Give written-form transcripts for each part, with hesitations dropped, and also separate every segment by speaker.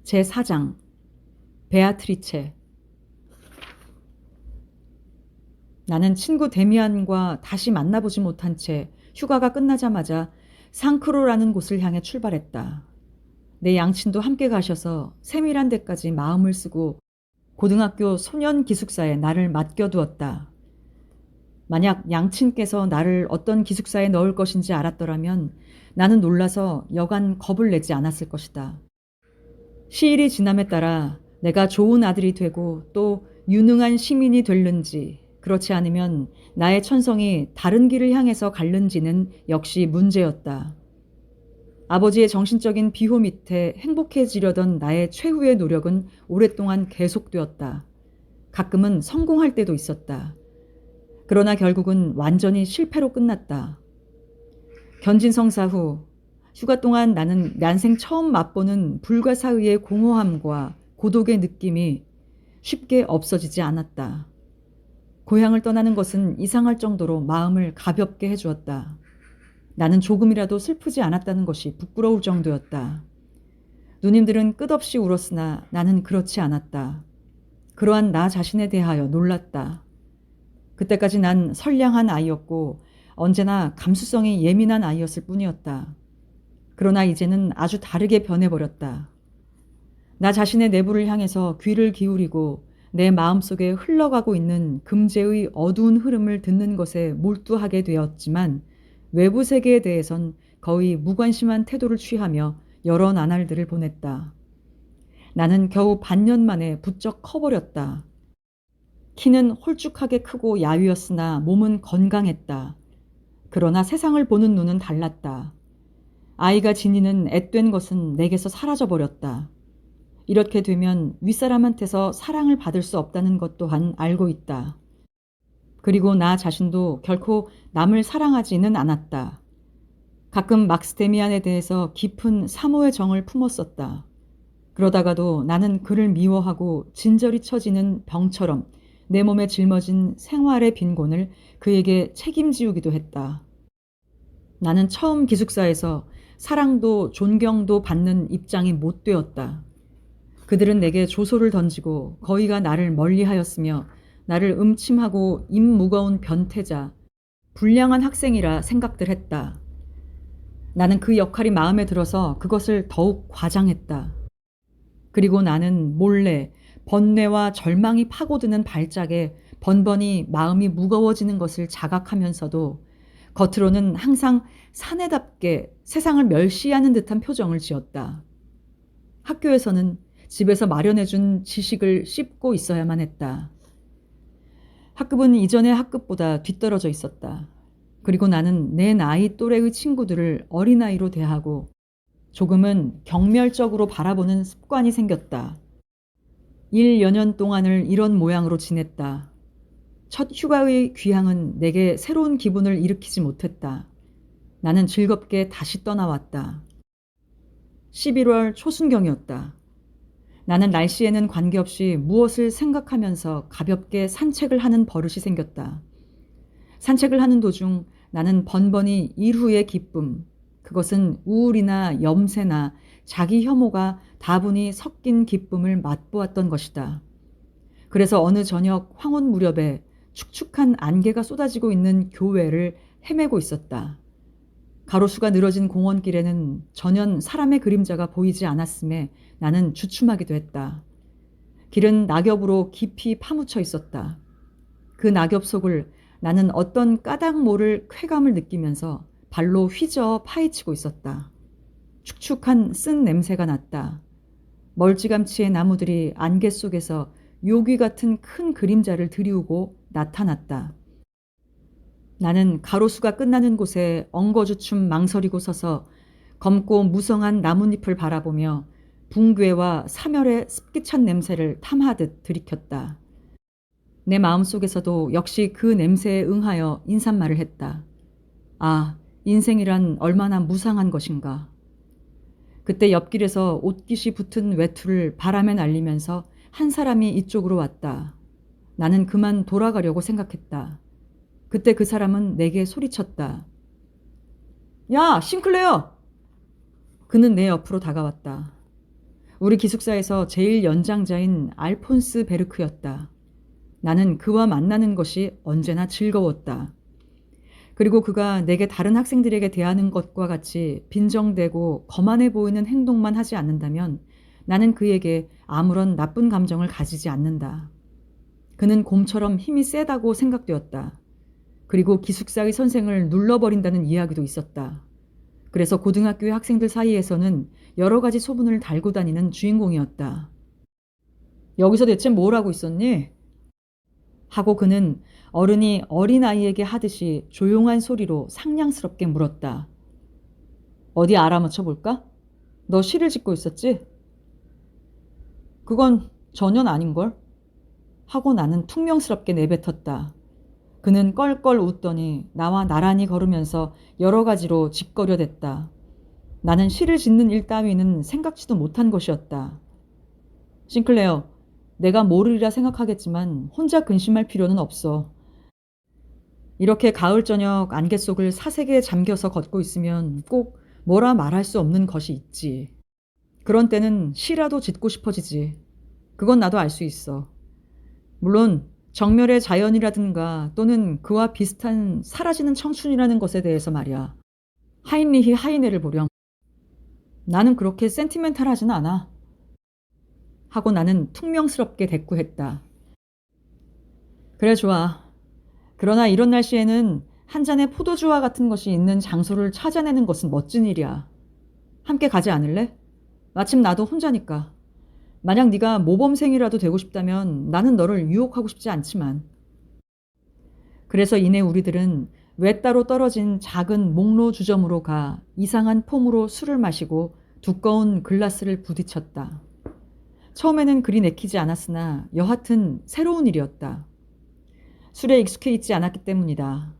Speaker 1: 제4장 베아트리체. 나는 친구 데미안과 다시 만나보지 못한 채 휴가가 끝나자마자 상크로라는 곳을 향해 출발했다. 내 양친도 함께 가셔서 세밀한 데까지 마음을 쓰고 고등학교 소년 기숙사에 나를 맡겨두었다. 만약 양친께서 나를 어떤 기숙사에 넣을 것인지 알았더라면 나는 놀라서 여간 겁을 내지 않았을 것이다. 시일이 지남에 따라 내가 좋은 아들이 되고 또 유능한 시민이 될는지, 그렇지 않으면 나의 천성이 다른 길을 향해서 갈는지는 역시 문제였다. 아버지의 정신적인 비호 밑에 행복해지려던 나의 최후의 노력은 오랫동안 계속되었다. 가끔은 성공할 때도 있었다. 그러나 결국은 완전히 실패로 끝났다. 견진성사 후 휴가 동안 나는 난생 처음 맛보는 불가사의의 공허함과 고독의 느낌이 쉽게 없어지지 않았다. 고향을 떠나는 것은 이상할 정도로 마음을 가볍게 해주었다. 나는 조금이라도 슬프지 않았다는 것이 부끄러울 정도였다. 누님들은 끝없이 울었으나 나는 그렇지 않았다. 그러한 나 자신에 대하여 놀랐다. 그때까지 난 선량한 아이였고 언제나 감수성이 예민한 아이였을 뿐이었다. 그러나 이제는 아주 다르게 변해버렸다. 나 자신의 내부를 향해서 귀를 기울이고 내 마음속에 흘러가고 있는 금제의 어두운 흐름을 듣는 것에 몰두하게 되었지만 외부 세계에 대해선 거의 무관심한 태도를 취하며 여러 나날들을 보냈다. 나는 겨우 반년 만에 부쩍 커버렸다. 키는 홀쭉하게 크고 야위었으나 몸은 건강했다. 그러나 세상을 보는 눈은 달랐다. 아이가 지니는 앳된 것은 내게서 사라져버렸다. 이렇게 되면 윗사람한테서 사랑을 받을 수 없다는 것 또한 알고 있다. 그리고 나 자신도 결코 남을 사랑하지는 않았다. 가끔 막스 데미안에 대해서 깊은 사모의 정을 품었었다. 그러다가도 나는 그를 미워하고 진저리 처지는 병처럼 내 몸에 짊어진 생활의 빈곤을 그에게 책임지우기도 했다. 나는 처음 기숙사에서 사랑도 존경도 받는 입장이 못 되었다. 그들은 내게 조소를 던지고 거의가 나를 멀리하였으며 나를 음침하고 입 무거운 변태자, 불량한 학생이라 생각들 했다. 나는 그 역할이 마음에 들어서 그것을 더욱 과장했다. 그리고 나는 몰래 번뇌와 절망이 파고드는 발작에 번번이 마음이 무거워지는 것을 자각하면서도 겉으로는 항상 사내답게 세상을 멸시하는 듯한 표정을 지었다. 학교에서는 집에서 마련해준 지식을 씹고 있어야만 했다. 학급은 이전의 학급보다 뒤떨어져 있었다. 그리고 나는 내 나이 또래의 친구들을 어린아이로 대하고 조금은 경멸적으로 바라보는 습관이 생겼다. 1여 년 동안을 이런 모양으로 지냈다. 첫 휴가의 귀향은 내게 새로운 기분을 일으키지 못했다. 나는 즐겁게 다시 떠나왔다. 11월 초순경이었다. 나는 날씨에는 관계없이 무엇을 생각하면서 가볍게 산책을 하는 버릇이 생겼다. 산책을 하는 도중 나는 번번이 일후의 기쁨, 그것은 우울이나 염세나 자기 혐오가 다분히 섞인 기쁨을 맛보았던 것이다. 그래서 어느 저녁 황혼 무렵에 축축한 안개가 쏟아지고 있는 교외를 헤매고 있었다. 가로수가 늘어진 공원길에는 전혀 사람의 그림자가 보이지 않았음에 나는 주춤하기도 했다. 길은 낙엽으로 깊이 파묻혀 있었다. 그 낙엽 속을 나는 어떤 까닭 모를 쾌감을 느끼면서 발로 휘저어 파헤치고 있었다. 축축한 쓴 냄새가 났다. 멀찌감치의 나무들이 안개 속에서 요귀 같은 큰 그림자를 드리우고 나타났다. 나는 가로수가 끝나는 곳에 엉거주춤 망설이고 서서 검고 무성한 나뭇잎을 바라보며 붕괴와 사멸의 습기 찬 냄새를 탐하듯 들이켰다. 내 마음속에서도 역시 그 냄새에 응하여 인사말을 했다. 아, 인생이란 얼마나 무상한 것인가. 그때 옆길에서 옷깃이 붙은 외투를 바람에 날리면서 한 사람이 이쪽으로 왔다. 나는 그만 돌아가려고 생각했다. 그때 그 사람은 내게 소리쳤다. 야, 싱클레어! 그는 내 옆으로 다가왔다. 우리 기숙사에서 제일 연장자인 알폰스 베르크였다. 나는 그와 만나는 것이 언제나 즐거웠다. 그리고 그가 내게 다른 학생들에게 대하는 것과 같이 빈정대고 거만해 보이는 행동만 하지 않는다면 나는 그에게 아무런 나쁜 감정을 가지지 않는다. 그는 곰처럼 힘이 세다고 생각되었다. 그리고 기숙사의 선생을 눌러버린다는 이야기도 있었다. 그래서 고등학교의 학생들 사이에서는 여러 가지 소문을 달고 다니는 주인공이었다. 여기서 대체 뭘 하고 있었니? 하고 그는 어른이 어린아이에게 하듯이 조용한 소리로 상냥스럽게 물었다. 어디 알아맞혀 볼까? 너 시를 짓고 있었지? 그건 전혀 아닌걸? 하고 나는 퉁명스럽게 내뱉었다. 그는 껄껄 웃더니 나와 나란히 걸으면서 여러 가지로 짓거려댔다. 나는 시를 짓는 일 따위는 생각지도 못한 것이었다. 싱클레어, 내가 모르리라 생각하겠지만 혼자 근심할 필요는 없어. 이렇게 가을 저녁 안개 속을 사색에 잠겨서 걷고 있으면 꼭 뭐라 말할 수 없는 것이 있지. 그런 때는 시라도 짓고 싶어지지. 그건 나도 알 수 있어. 물론 정멸의 자연이라든가 또는 그와 비슷한 사라지는 청춘이라는 것에 대해서 말이야. 하인리히 하이네를 보렴. 나는 그렇게 센티멘탈하진 않아. 하고 나는 퉁명스럽게 대꾸했다. 그래 좋아. 그러나 이런 날씨에는 한 잔의 포도주와 같은 것이 있는 장소를 찾아내는 것은 멋진 일이야. 함께 가지 않을래? 마침 나도 혼자니까. 만약 네가 모범생이라도 되고 싶다면 나는 너를 유혹하고 싶지 않지만. 그래서 이내 우리들은 외따로 떨어진 작은 목로 주점으로 가 이상한 폼으로 술을 마시고 두꺼운 글라스를 부딪혔다. 처음에는 그리 내키지 않았으나 여하튼 새로운 일이었다. 술에 익숙해 있지 않았기 때문이다.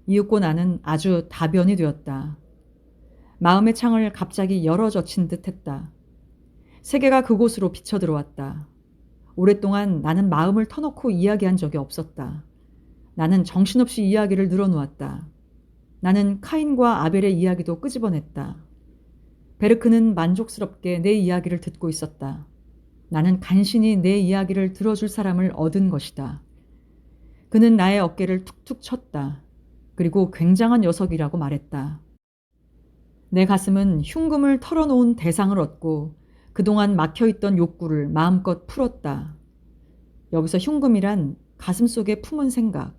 Speaker 1: 이윽고 나는 아주 다변이 되었다. 마음의 창을 갑자기 열어젖힌 듯 했다. 세계가 그곳으로 비쳐 들어왔다. 오랫동안 나는 마음을 터놓고 이야기한 적이 없었다. 나는 정신없이 이야기를 늘어놓았다. 나는 카인과 아벨의 이야기도 끄집어냈다. 베르크는 만족스럽게 내 이야기를 듣고 있었다. 나는 간신히 내 이야기를 들어줄 사람을 얻은 것이다. 그는 나의 어깨를 툭툭 쳤다. 그리고 굉장한 녀석이라고 말했다. 내 가슴은 흉금을 털어놓은 대상을 얻고 그동안 막혀있던 욕구를 마음껏 풀었다. 여기서 흉금이란 가슴 속에 품은 생각.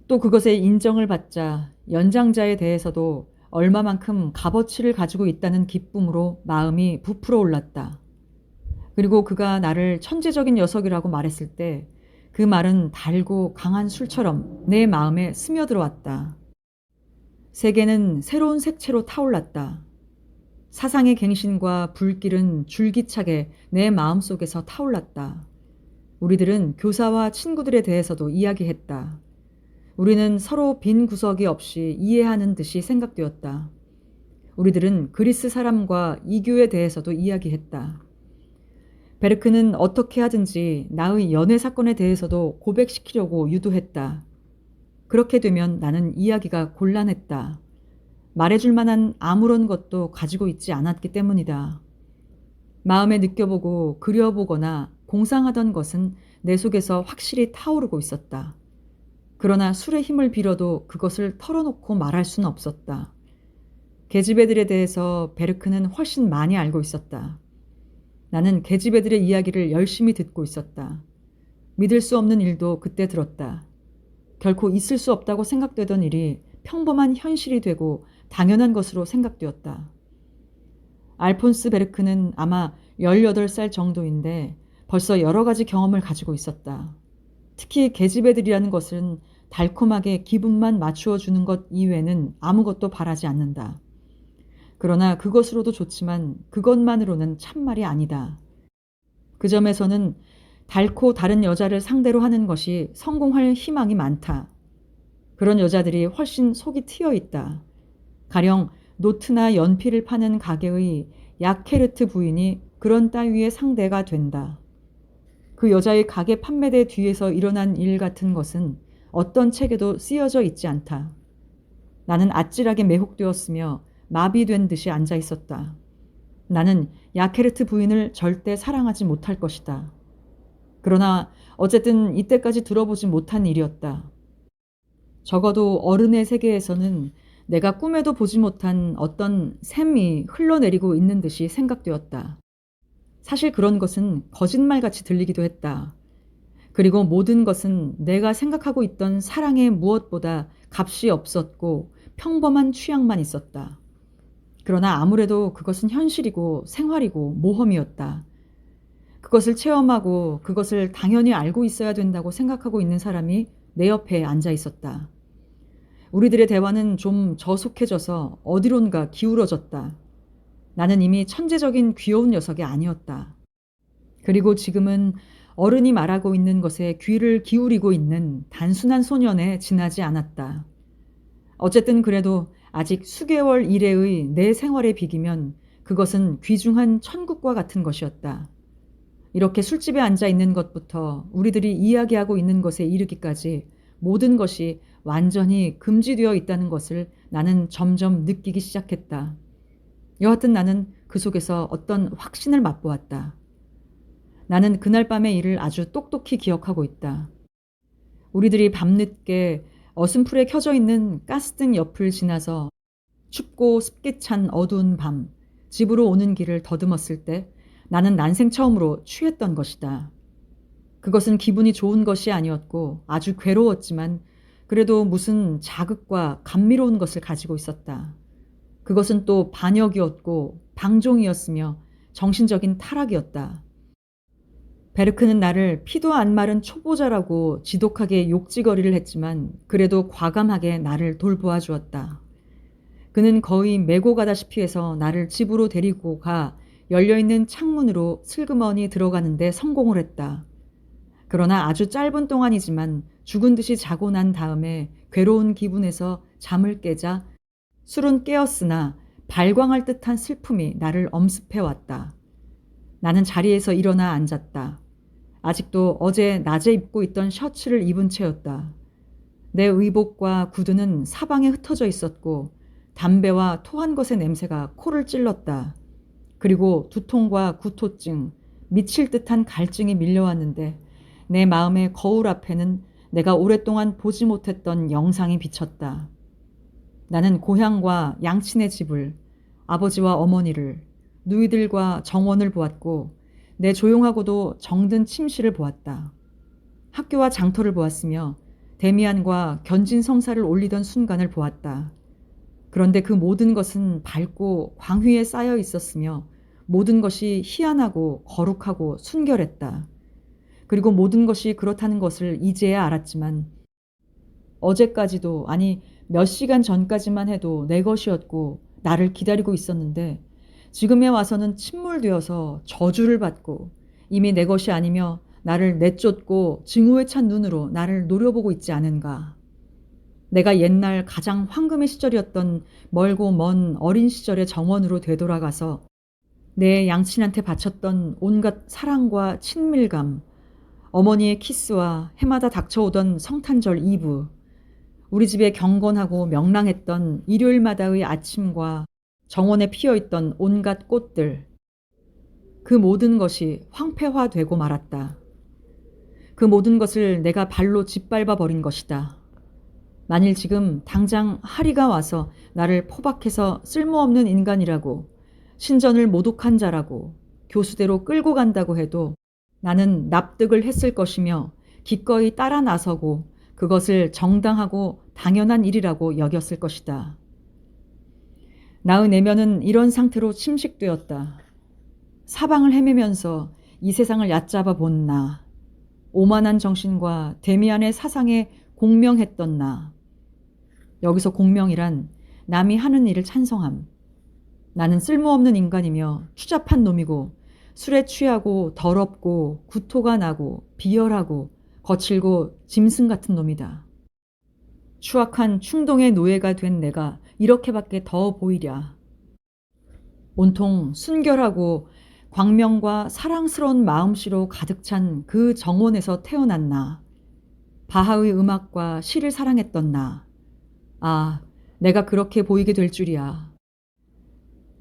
Speaker 1: 또 그것에 인정을 받자 연장자에 대해서도 얼마만큼 값어치를 가지고 있다는 기쁨으로 마음이 부풀어 올랐다. 그리고 그가 나를 천재적인 녀석이라고 말했을 때 그 말은 달고 강한 술처럼 내 마음에 스며들어왔다. 세계는 새로운 색채로 타올랐다. 사상의 갱신과 불길은 줄기차게 내 마음속에서 타올랐다. 우리들은 교사와 친구들에 대해서도 이야기했다. 우리는 서로 빈 구석이 없이 이해하는 듯이 생각되었다. 우리들은 그리스 사람과 이교에 대해서도 이야기했다. 베르크는 어떻게 하든지 나의 연애 사건에 대해서도 고백시키려고 유도했다. 그렇게 되면 나는 이야기가 곤란했다. 말해줄 만한 아무런 것도 가지고 있지 않았기 때문이다. 마음에 느껴보고 그려보거나 공상하던 것은 내 속에서 확실히 타오르고 있었다. 그러나 술의 힘을 빌어도 그것을 털어놓고 말할 수는 없었다. 계집애들에 대해서 베르크는 훨씬 많이 알고 있었다. 나는 계집애들의 이야기를 열심히 듣고 있었다. 믿을 수 없는 일도 그때 들었다. 결코 있을 수 없다고 생각되던 일이 평범한 현실이 되고 당연한 것으로 생각되었다. 알폰스 베르크는 아마 18살 정도인데 벌써 여러 가지 경험을 가지고 있었다. 특히 계집애들이라는 것은 달콤하게 기분만 맞추어 주는 것 이외에는 아무것도 바라지 않는다. 그러나 그것으로도 좋지만 그것만으로는 참말이 아니다. 그 점에서는 달코 다른 여자를 상대로 하는 것이 성공할 희망이 많다. 그런 여자들이 훨씬 속이 트여 있다. 가령 노트나 연필을 파는 가게의 야케르트 부인이 그런 따위의 상대가 된다. 그 여자의 가게 판매대 뒤에서 일어난 일 같은 것은 어떤 책에도 쓰여져 있지 않다. 나는 아찔하게 매혹되었으며 마비된 듯이 앉아 있었다. 나는 야케르트 부인을 절대 사랑하지 못할 것이다. 그러나 어쨌든 이때까지 들어보지 못한 일이었다. 적어도 어른의 세계에서는 내가 꿈에도 보지 못한 어떤 샘이 흘러내리고 있는 듯이 생각되었다. 사실 그런 것은 거짓말같이 들리기도 했다. 그리고 모든 것은 내가 생각하고 있던 사랑의 무엇보다 값이 없었고 평범한 취향만 있었다. 그러나 아무래도 그것은 현실이고 생활이고 모험이었다. 그것을 체험하고 그것을 당연히 알고 있어야 된다고 생각하고 있는 사람이 내 옆에 앉아 있었다. 우리들의 대화는 좀 저속해져서 어디론가 기울어졌다. 나는 이미 천재적인 귀여운 녀석이 아니었다. 그리고 지금은 어른이 말하고 있는 것에 귀를 기울이고 있는 단순한 소년에 지나지 않았다. 어쨌든 그래도 아직 수개월 이래의 내 생활에 비기면 그것은 귀중한 천국과 같은 것이었다. 이렇게 술집에 앉아 있는 것부터 우리들이 이야기하고 있는 것에 이르기까지 모든 것이 완전히 금지되어 있다는 것을 나는 점점 느끼기 시작했다. 여하튼 나는 그 속에서 어떤 확신을 맛보았다. 나는 그날 밤의 일을 아주 똑똑히 기억하고 있다. 우리들이 밤늦게 어슴풀에 켜져 있는 가스등 옆을 지나서 춥고 습기 찬 어두운 밤, 집으로 오는 길을 더듬었을 때 나는 난생 처음으로 취했던 것이다. 그것은 기분이 좋은 것이 아니었고 아주 괴로웠지만 그래도 무슨 자극과 감미로운 것을 가지고 있었다. 그것은 또 반역이었고 방종이었으며 정신적인 타락이었다. 베르크는 나를 피도 안 마른 초보자라고 지독하게 욕지거리를 했지만 그래도 과감하게 나를 돌보아 주었다. 그는 거의 메고 가다시피 해서 나를 집으로 데리고 가 열려있는 창문으로 슬그머니 들어가는데 성공을 했다. 그러나 아주 짧은 동안이지만 죽은 듯이 자고 난 다음에 괴로운 기분에서 잠을 깨자 술은 깨었으나 발광할 듯한 슬픔이 나를 엄습해왔다. 나는 자리에서 일어나 앉았다. 아직도 어제 낮에 입고 있던 셔츠를 입은 채였다. 내 의복과 구두는 사방에 흩어져 있었고 담배와 토한 것의 냄새가 코를 찔렀다. 그리고 두통과 구토증, 미칠 듯한 갈증이 밀려왔는데 내 마음의 거울 앞에는 내가 오랫동안 보지 못했던 영상이 비쳤다. 나는 고향과 양친의 집을, 아버지와 어머니를, 누이들과 정원을 보았고 내 조용하고도 정든 침실을 보았다. 학교와 장터를 보았으며 데미안과 견진 성사를 올리던 순간을 보았다. 그런데 그 모든 것은 밝고 광휘에 쌓여 있었으며 모든 것이 희한하고 거룩하고 순결했다. 그리고 모든 것이 그렇다는 것을 이제야 알았지만 어제까지도 아니 몇 시간 전까지만 해도 내 것이었고 나를 기다리고 있었는데 지금에 와서는 침몰되어서 저주를 받고 이미 내 것이 아니며 나를 내쫓고 증오에 찬 눈으로 나를 노려보고 있지 않은가. 내가 옛날 가장 황금의 시절이었던 멀고 먼 어린 시절의 정원으로 되돌아가서 내 양친한테 바쳤던 온갖 사랑과 친밀감, 어머니의 키스와 해마다 닥쳐오던 성탄절 이브, 우리 집에 경건하고 명랑했던 일요일마다의 아침과 정원에 피어있던 온갖 꽃들, 그 모든 것이 황폐화되고 말았다. 그 모든 것을 내가 발로 짓밟아 버린 것이다. 만일 지금 당장 하리가 와서 나를 포박해서 쓸모없는 인간이라고, 신전을 모독한 자라고, 교수대로 끌고 간다고 해도 나는 납득을 했을 것이며 기꺼이 따라 나서고 그것을 정당하고 당연한 일이라고 여겼을 것이다. 나의 내면은 이런 상태로 침식되었다. 사방을 헤매면서 이 세상을 얕잡아 본 나, 오만한 정신과 데미안의 사상에 공명했던 나. 여기서 공명이란 남이 하는 일을 찬성함. 나는 쓸모없는 인간이며 추잡한 놈이고 술에 취하고 더럽고 구토가 나고 비열하고 거칠고 짐승 같은 놈이다. 추악한 충동의 노예가 된 내가 이렇게밖에 더 보이랴. 온통 순결하고 광명과 사랑스러운 마음씨로 가득 찬 그 정원에서 태어난 나. 바하의 음악과 시를 사랑했던 나. 아, 내가 그렇게 보이게 될 줄이야.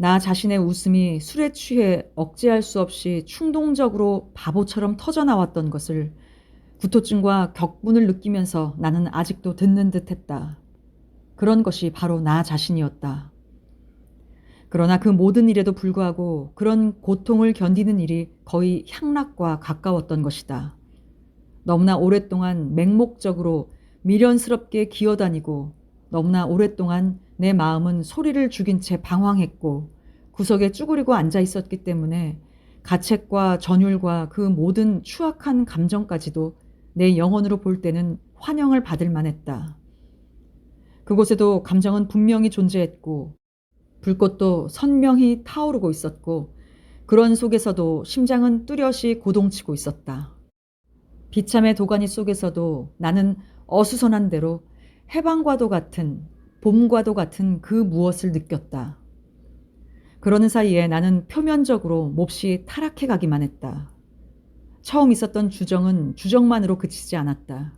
Speaker 1: 나 자신의 웃음이 술에 취해 억제할 수 없이 충동적으로 바보처럼 터져나왔던 것을 구토증과 격분을 느끼면서 나는 아직도 듣는 듯했다. 그런 것이 바로 나 자신이었다. 그러나 그 모든 일에도 불구하고 그런 고통을 견디는 일이 거의 향락과 가까웠던 것이다. 너무나 오랫동안 맹목적으로 미련스럽게 기어다니고 너무나 오랫동안 내 마음은 소리를 죽인 채 방황했고 구석에 쭈그리고 앉아 있었기 때문에 가책과 전율과 그 모든 추악한 감정까지도 내 영혼으로 볼 때는 환영을 받을 만했다. 그곳에도 감정은 분명히 존재했고 불꽃도 선명히 타오르고 있었고 그런 속에서도 심장은 뚜렷이 고동치고 있었다. 비참의 도가니 속에서도 나는 어수선한 대로 해방과도 같은 봄과도 같은 그 무엇을 느꼈다. 그러는 사이에 나는 표면적으로 몹시 타락해 가기만 했다. 처음 있었던 주정은 주정만으로 그치지 않았다.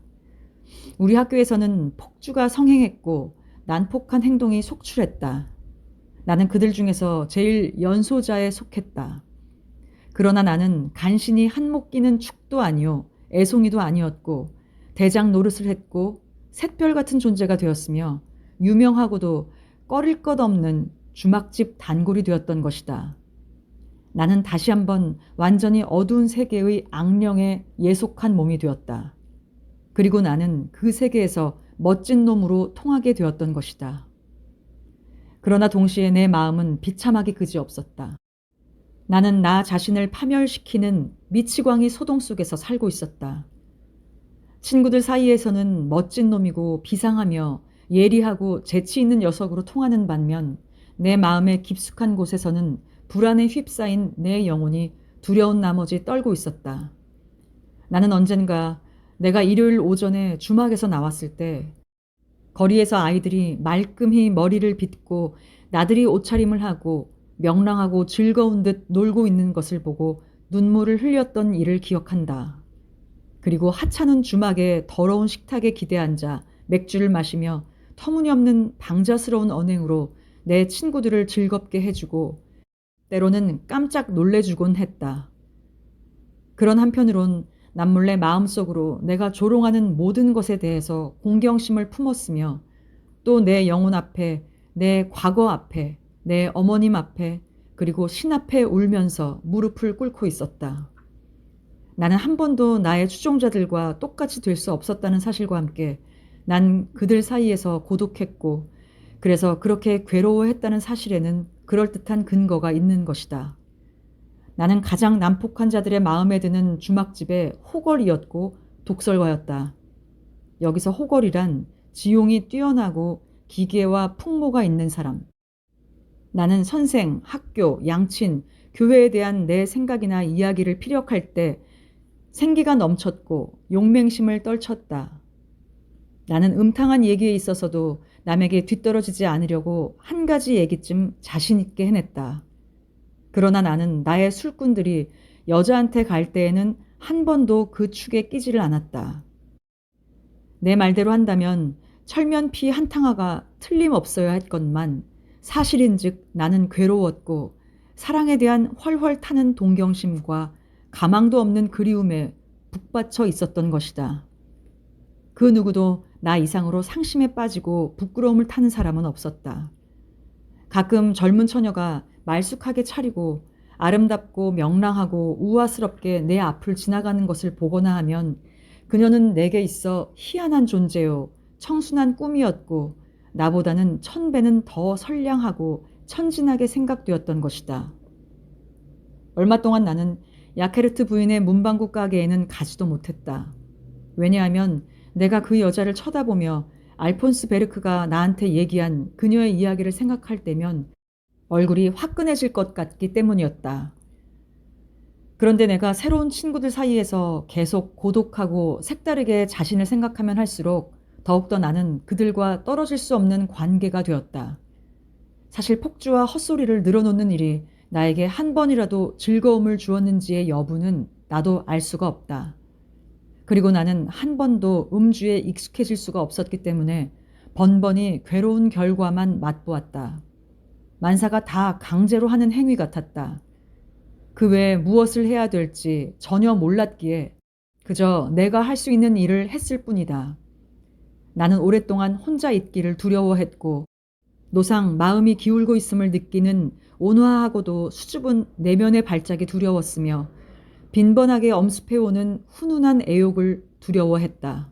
Speaker 1: 우리 학교에서는 폭주가 성행했고 난폭한 행동이 속출했다. 나는 그들 중에서 제일 연소자에 속했다. 그러나 나는 간신히 한몫 끼는 축도 아니요 애송이도 아니었고 대장 노릇을 했고 샛별 같은 존재가 되었으며 유명하고도 꺼릴 것 없는 주막집 단골이 되었던 것이다. 나는 다시 한번 완전히 어두운 세계의 악령에 예속한 몸이 되었다. 그리고 나는 그 세계에서 멋진 놈으로 통하게 되었던 것이다. 그러나 동시에 내 마음은 비참하기 그지없었다. 나는 나 자신을 파멸시키는 미치광이 소동 속에서 살고 있었다. 친구들 사이에서는 멋진 놈이고 비상하며 예리하고 재치 있는 녀석으로 통하는 반면 내 마음의 깊숙한 곳에서는 불안에 휩싸인 내 영혼이 두려운 나머지 떨고 있었다. 나는 언젠가 내가 일요일 오전에 주막에서 나왔을 때 거리에서 아이들이 말끔히 머리를 빗고 나들이 옷차림을 하고 명랑하고 즐거운 듯 놀고 있는 것을 보고 눈물을 흘렸던 일을 기억한다. 그리고 하찮은 주막의 더러운 식탁에 기대앉아 맥주를 마시며 터무니없는 방자스러운 언행으로 내 친구들을 즐겁게 해주고 때로는 깜짝 놀래주곤 했다. 그런 한편으론 남몰래 마음속으로 내가 조롱하는 모든 것에 대해서 공경심을 품었으며 또 내 영혼 앞에, 내 과거 앞에, 내 어머님 앞에 그리고 신 앞에 울면서 무릎을 꿇고 있었다. 나는 한 번도 나의 추종자들과 똑같이 될 수 없었다는 사실과 함께 난 그들 사이에서 고독했고 그래서 그렇게 괴로워했다는 사실에는 그럴듯한 근거가 있는 것이다. 나는 가장 난폭한 자들의 마음에 드는 주막집의 호걸이었고 독설가였다. 여기서 호걸이란 지용이 뛰어나고 기계와 풍모가 있는 사람. 나는 선생, 학교, 양친, 교회에 대한 내 생각이나 이야기를 피력할 때 생기가 넘쳤고 용맹심을 떨쳤다. 나는 음탕한 얘기에 있어서도 남에게 뒤떨어지지 않으려고 한 가지 얘기쯤 자신 있게 해냈다. 그러나 나는 나의 술꾼들이 여자한테 갈 때에는 한 번도 그 축에 끼지를 않았다. 내 말대로 한다면 철면피 한탕화가 틀림없어야 했건만 사실인즉 나는 괴로웠고 사랑에 대한 훨훨 타는 동경심과 가망도 없는 그리움에 북받쳐 있었던 것이다. 그 누구도 나 이상으로 상심에 빠지고 부끄러움을 타는 사람은 없었다. 가끔 젊은 처녀가 말쑥하게 차리고 아름답고 명랑하고 우아스럽게 내 앞을 지나가는 것을 보거나 하면 그녀는 내게 있어 희한한 존재요 청순한 꿈이었고 나보다는 1000배는 더 선량하고 천진하게 생각되었던 것이다. 얼마 동안 나는 야케르트 부인의 문방구 가게에는 가지도 못했다. 왜냐하면 내가 그 여자를 쳐다보며 알폰스 베르크가 나한테 얘기한 그녀의 이야기를 생각할 때면 얼굴이 화끈해질 것 같기 때문이었다. 그런데 내가 새로운 친구들 사이에서 계속 고독하고 색다르게 자신을 생각하면 할수록 더욱더 나는 그들과 떨어질 수 없는 관계가 되었다. 사실 폭주와 헛소리를 늘어놓는 일이 나에게 한 번이라도 즐거움을 주었는지의 여부는 나도 알 수가 없다. 그리고 나는 한 번도 음주에 익숙해질 수가 없었기 때문에 번번이 괴로운 결과만 맛보았다. 만사가 다 강제로 하는 행위 같았다. 그 외에 무엇을 해야 될지 전혀 몰랐기에 그저 내가 할 수 있는 일을 했을 뿐이다. 나는 오랫동안 혼자 있기를 두려워했고 노상 마음이 기울고 있음을 느끼는 온화하고도 수줍은 내면의 발작이 두려웠으며 빈번하게 엄습해오는 훈훈한 애욕을 두려워했다.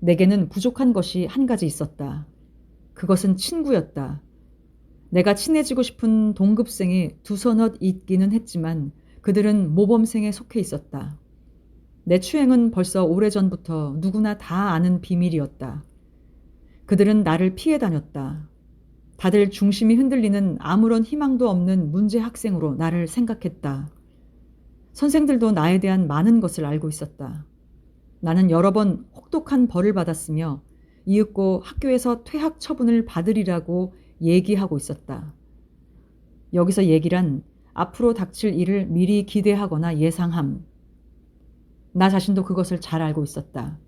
Speaker 1: 내게는 부족한 것이 한 가지 있었다. 그것은 친구였다. 내가 친해지고 싶은 동급생이 두서넛 있기는 했지만 그들은 모범생에 속해 있었다. 내 추행은 벌써 오래전부터 누구나 다 아는 비밀이었다. 그들은 나를 피해 다녔다. 다들 중심이 흔들리는 아무런 희망도 없는 문제 학생으로 나를 생각했다. 선생들도 나에 대한 많은 것을 알고 있었다. 나는 여러 번 혹독한 벌을 받았으며 이윽고 학교에서 퇴학 처분을 받으리라고 얘기하고 있었다. 여기서 얘기란 앞으로 닥칠 일을 미리 기대하거나 예상함. 나 자신도 그것을 잘 알고 있었다.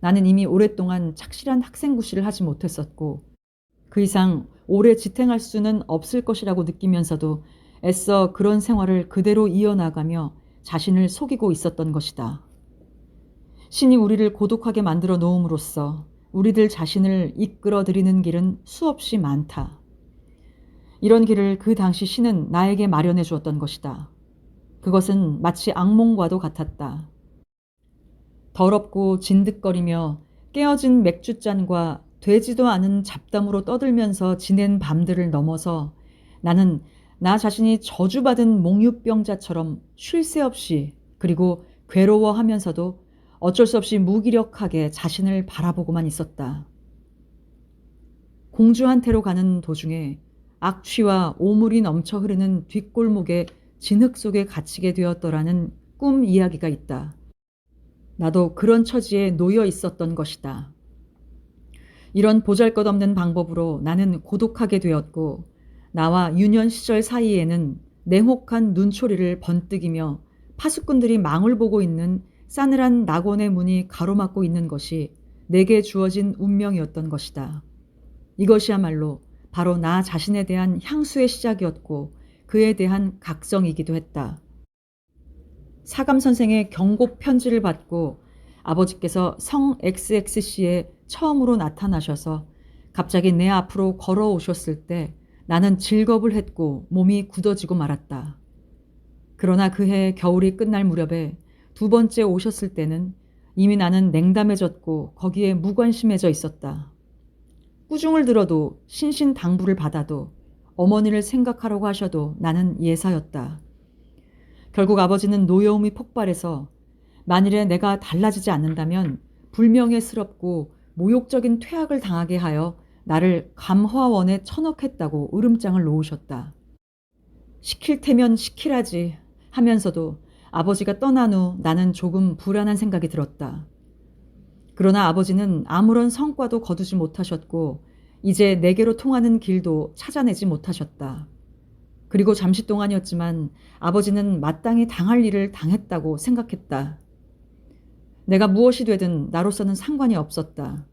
Speaker 1: 나는 이미 오랫동안 착실한 학생 구실을 하지 못했었고 그 이상 오래 지탱할 수는 없을 것이라고 느끼면서도 애써 그런 생활을 그대로 이어나가며 자신을 속이고 있었던 것이다. 신이 우리를 고독하게 만들어 놓음으로써 우리들 자신을 이끌어들이는 길은 수없이 많다. 이런 길을 그 당시 신은 나에게 마련해 주었던 것이다. 그것은 마치 악몽과도 같았다. 더럽고 진득거리며 깨어진 맥주잔과 되지도 않은 잡담으로 떠들면서 지낸 밤들을 넘어서 나는 나 자신이 저주받은 몽유병자처럼 쉴 새 없이 그리고 괴로워하면서도 어쩔 수 없이 무기력하게 자신을 바라보고만 있었다. 공주한테로 가는 도중에 악취와 오물이 넘쳐 흐르는 뒷골목의 진흙 속에 갇히게 되었더라는 꿈 이야기가 있다. 나도 그런 처지에 놓여 있었던 것이다. 이런 보잘것없는 방법으로 나는 고독하게 되었고 나와 유년 시절 사이에는 냉혹한 눈초리를 번뜩이며 파수꾼들이 망을 보고 있는 싸늘한 낙원의 문이 가로막고 있는 것이 내게 주어진 운명이었던 것이다. 이것이야말로 바로 나 자신에 대한 향수의 시작이었고 그에 대한 각성이기도 했다. 사감 선생의 경고 편지를 받고 아버지께서 성 XXC에 처음으로 나타나셔서 갑자기 내 앞으로 걸어오셨을 때 나는 질겁을 했고 몸이 굳어지고 말았다. 그러나 그해 겨울이 끝날 무렵에 두 번째 오셨을 때는 이미 나는 냉담해졌고 거기에 무관심해져 있었다. 꾸중을 들어도 신신당부를 받아도 어머니를 생각하라고 하셔도 나는 예사였다. 결국 아버지는 노여움이 폭발해서 만일에 내가 달라지지 않는다면 불명예스럽고 모욕적인 퇴학을 당하게 하여 나를 감화원에 처넣겠다고 으름장을 놓으셨다. 시킬 테면 시키라지 하면서도 아버지가 떠난 후 나는 조금 불안한 생각이 들었다. 그러나 아버지는 아무런 성과도 거두지 못하셨고 이제 내게로 통하는 길도 찾아내지 못하셨다. 그리고 잠시 동안이었지만 아버지는 마땅히 당할 일을 당했다고 생각했다. 내가 무엇이 되든 나로서는 상관이 없었다.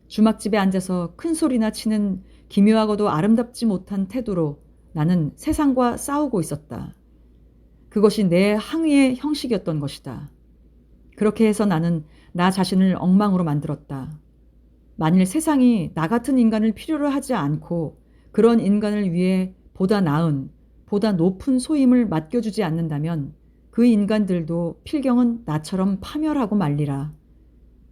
Speaker 1: 주막집에 앉아서 큰 소리나 치는 기묘하고도 아름답지 못한 태도로 나는 세상과 싸우고 있었다. 그것이 내 항의의 형식이었던 것이다. 그렇게 해서 나는 나 자신을 엉망으로 만들었다. 만일 세상이 나 같은 인간을 필요로 하지 않고 그런 인간을 위해 보다 나은, 보다 높은 소임을 맡겨주지 않는다면 그 인간들도 필경은 나처럼 파멸하고 말리라.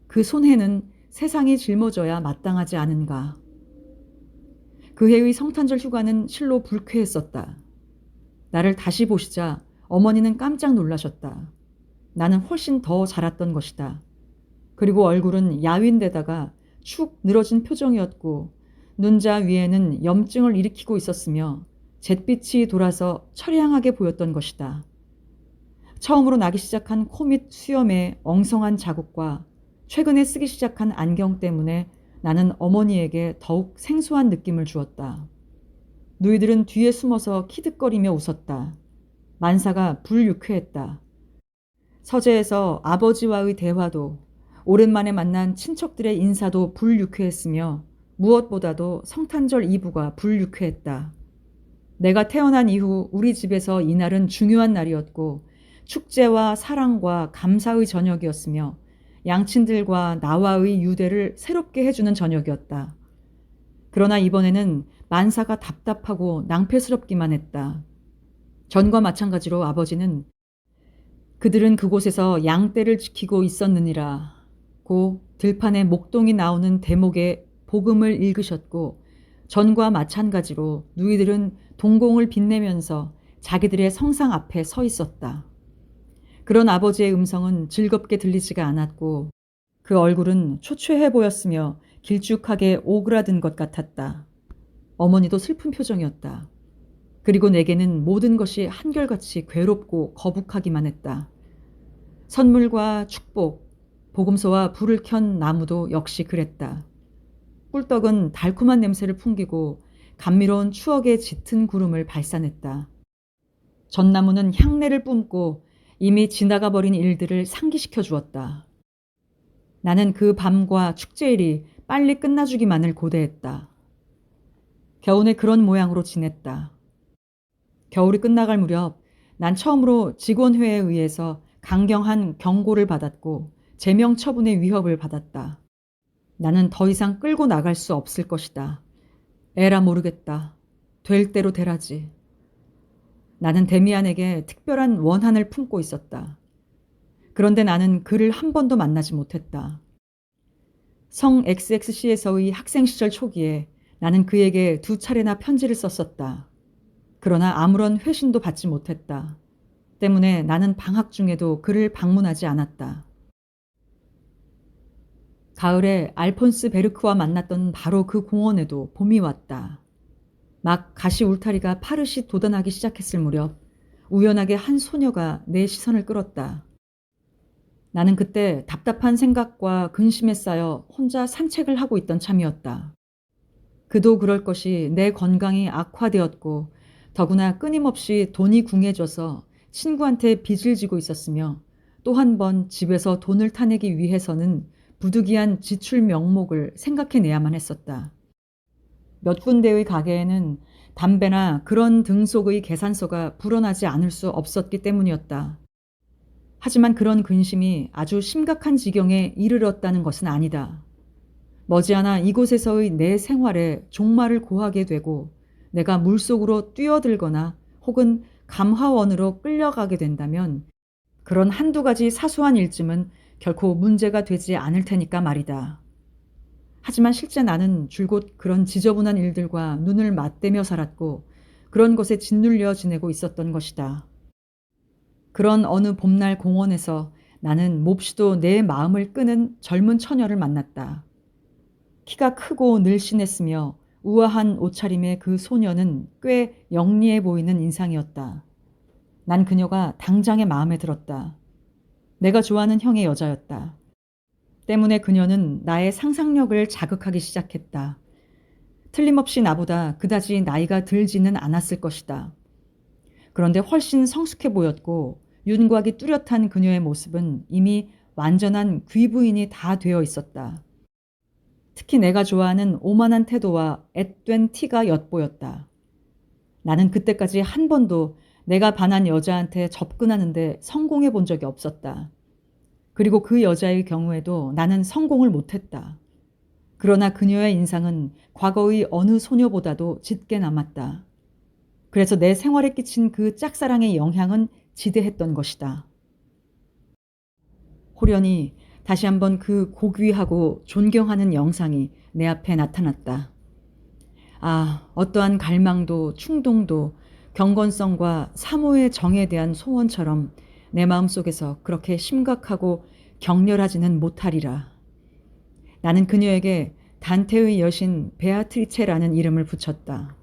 Speaker 1: 그 손해는 세상이 짊어져야 마땅하지 않은가. 그 해의 성탄절 휴가는 실로 불쾌했었다. 나를 다시 보시자 어머니는 깜짝 놀라셨다. 나는 훨씬 더 자랐던 것이다. 그리고 얼굴은 야윈데다가 축 늘어진 표정이었고 눈자 위에는 염증을 일으키고 있었으며 잿빛이 돌아서 처량하게 보였던 것이다. 처음으로 나기 시작한 코 밑 수염의 엉성한 자국과 최근에 쓰기 시작한 안경 때문에 나는 어머니에게 더욱 생소한 느낌을 주었다. 누이들은 뒤에 숨어서 키득거리며 웃었다. 만사가 불유쾌했다. 서재에서 아버지와의 대화도 오랜만에 만난 친척들의 인사도 불유쾌했으며 무엇보다도 성탄절 이브가 불유쾌했다. 내가 태어난 이후 우리 집에서 이날은 중요한 날이었고 축제와 사랑과 감사의 저녁이었으며 양친들과 나와의 유대를 새롭게 해주는 저녁이었다. 그러나 이번에는 만사가 답답하고 낭패스럽기만 했다. 전과 마찬가지로 아버지는 그들은 그곳에서 양떼를 지키고 있었느니라 고 들판에 목동이 나오는 대목에 복음을 읽으셨고 전과 마찬가지로 누이들은 동공을 빛내면서 자기들의 성상 앞에 서 있었다. 그런 아버지의 음성은 즐겁게 들리지가 않았고 그 얼굴은 초췌해 보였으며 길쭉하게 오그라든 것 같았다. 어머니도 슬픈 표정이었다. 그리고 내게는 모든 것이 한결같이 괴롭고 거북하기만 했다. 선물과 축복, 복음서와 불을 켠 나무도 역시 그랬다. 꿀떡은 달콤한 냄새를 풍기고 감미로운 추억의 짙은 구름을 발산했다. 전나무는 향내를 뿜고 이미 지나가 버린 일들을 상기시켜 주었다. 나는 그 밤과 축제일이 빨리 끝나주기만을 고대했다. 겨우내 그런 모양으로 지냈다. 겨울이 끝나갈 무렵 난 처음으로 직원회에 의해서 강경한 경고를 받았고 제명 처분의 위협을 받았다. 나는 더 이상 끌고 나갈 수 없을 것이다. 에라 모르겠다. 될 대로 되라지. 나는 데미안에게 특별한 원한을 품고 있었다. 그런데 나는 그를 한 번도 만나지 못했다. 성 XXC에서의 학생 시절 초기에 나는 그에게 2차례나 편지를 썼었다. 그러나 아무런 회신도 받지 못했다. 때문에 나는 방학 중에도 그를 방문하지 않았다. 가을에 알폰스 베르크와 만났던 바로 그 공원에도 봄이 왔다. 막 가시 울타리가 파르시 돋아나기 시작했을 무렵 우연하게 한 소녀가 내 시선을 끌었다. 나는 그때 답답한 생각과 근심에 쌓여 혼자 산책을 하고 있던 참이었다. 그도 그럴 것이 내 건강이 악화되었고 더구나 끊임없이 돈이 궁해져서 친구한테 빚을 지고 있었으며 또 한 번 집에서 돈을 타내기 위해서는 부득이한 지출 명목을 생각해내야만 했었다. 몇 군데의 가게에는 담배나 그런 등속의 계산서가 불어나지 않을 수 없었기 때문이었다. 하지만 그런 근심이 아주 심각한 지경에 이르렀다는 것은 아니다. 머지않아 이곳에서의 내 생활에 종말을 고하게 되고 내가 물속으로 뛰어들거나 혹은 감화원으로 끌려가게 된다면 그런 한두 가지 사소한 일쯤은 결코 문제가 되지 않을 테니까 말이다. 하지만 실제 나는 줄곧 그런 지저분한 일들과 눈을 맞대며 살았고 그런 것에 짓눌려 지내고 있었던 것이다. 그런 어느 봄날 공원에서 나는 몹시도 내 마음을 끄는 젊은 처녀를 만났다. 키가 크고 늘씬했으며 우아한 옷차림의 그 소녀는 꽤 영리해 보이는 인상이었다. 난 그녀가 당장에 마음에 들었다. 내가 좋아하는 형의 여자였다. 때문에 그녀는 나의 상상력을 자극하기 시작했다. 틀림없이 나보다 그다지 나이가 들지는 않았을 것이다. 그런데 훨씬 성숙해 보였고 윤곽이 뚜렷한 그녀의 모습은 이미 완전한 귀부인이 다 되어 있었다. 특히 내가 좋아하는 오만한 태도와 앳된 티가 엿보였다. 나는 그때까지 한 번도 내가 반한 여자한테 접근하는데 성공해 본 적이 없었다. 그리고 그 여자의 경우에도 나는 성공을 못했다. 그러나 그녀의 인상은 과거의 어느 소녀보다도 짙게 남았다. 그래서 내 생활에 끼친 그 짝사랑의 영향은 지대했던 것이다. 호련히 다시 한번 그 고귀하고 존경하는 영상이 내 앞에 나타났다. 아, 어떠한 갈망도 충동도 경건성과 사모의 정에 대한 소원처럼 내 마음속에서 그렇게 심각하고 격렬하지는 못하리라. 나는 그녀에게 단테의 여신 베아트리체라는 이름을 붙였다.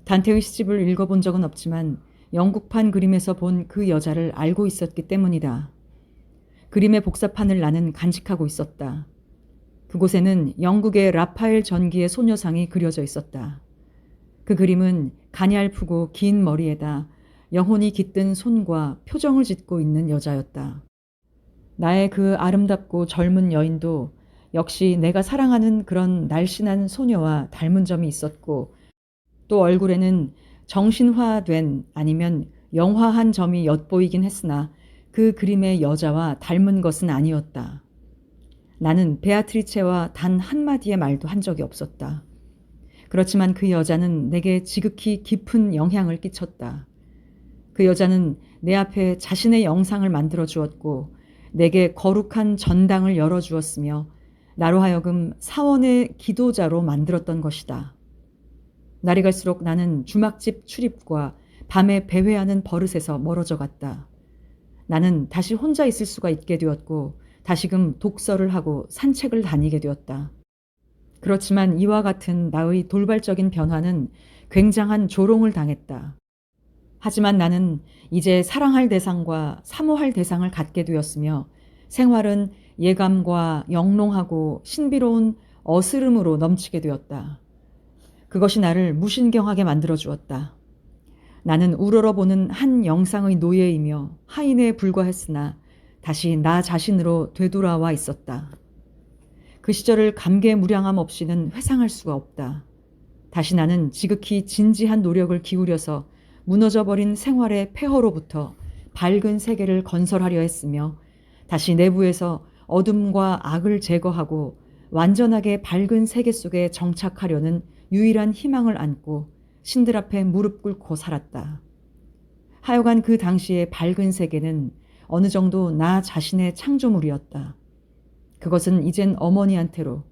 Speaker 1: 단테의 시집을 읽어본 적은 없지만 영국판 그림에서 본 그 여자를 알고 있었기 때문이다. 그림의 복사판을 나는 간직하고 있었다. 그곳에는 영국의 라파엘 전기의 소녀상이 그려져 있었다. 그 그림은 가냘프고 긴 머리에다 영혼이 깃든 손과 표정을 짓고 있는 여자였다. 나의 그 아름답고 젊은 여인도 역시 내가 사랑하는 그런 날씬한 소녀와 닮은 점이 있었고 또 얼굴에는 정신화된 아니면 영화한 점이 엿보이긴 했으나 그 그림의 여자와 닮은 것은 아니었다. 나는 베아트리체와 단 한마디의 말도 한 적이 없었다. 그렇지만 그 여자는 내게 지극히 깊은 영향을 끼쳤다. 그 여자는 내 앞에 자신의 영상을 만들어 주었고 내게 거룩한 전당을 열어 주었으며 나로 하여금 사원의 기도자로 만들었던 것이다. 날이 갈수록 나는 주막집 출입과 밤에 배회하는 버릇에서 멀어져 갔다. 나는 다시 혼자 있을 수가 있게 되었고 다시금 독서를 하고 산책을 다니게 되었다. 그렇지만 이와 같은 나의 돌발적인 변화는 굉장한 조롱을 당했다. 하지만 나는 이제 사랑할 대상과 사모할 대상을 갖게 되었으며 생활은 예감과 영롱하고 신비로운 어스름으로 넘치게 되었다. 그것이 나를 무신경하게 만들어 주었다. 나는 우러러보는 한 영상의 노예이며 하인에 불과했으나 다시 나 자신으로 되돌아와 있었다. 그 시절을 감개무량함 없이는 회상할 수가 없다. 다시 나는 지극히 진지한 노력을 기울여서 무너져버린 생활의 폐허로부터 밝은 세계를 건설하려 했으며 다시 내부에서 어둠과 악을 제거하고 완전하게 밝은 세계 속에 정착하려는 유일한 희망을 안고 신들 앞에 무릎 꿇고 살았다. 하여간 그 당시의 밝은 세계는 어느 정도 나 자신의 창조물이었다. 그것은 이젠 어머니한테로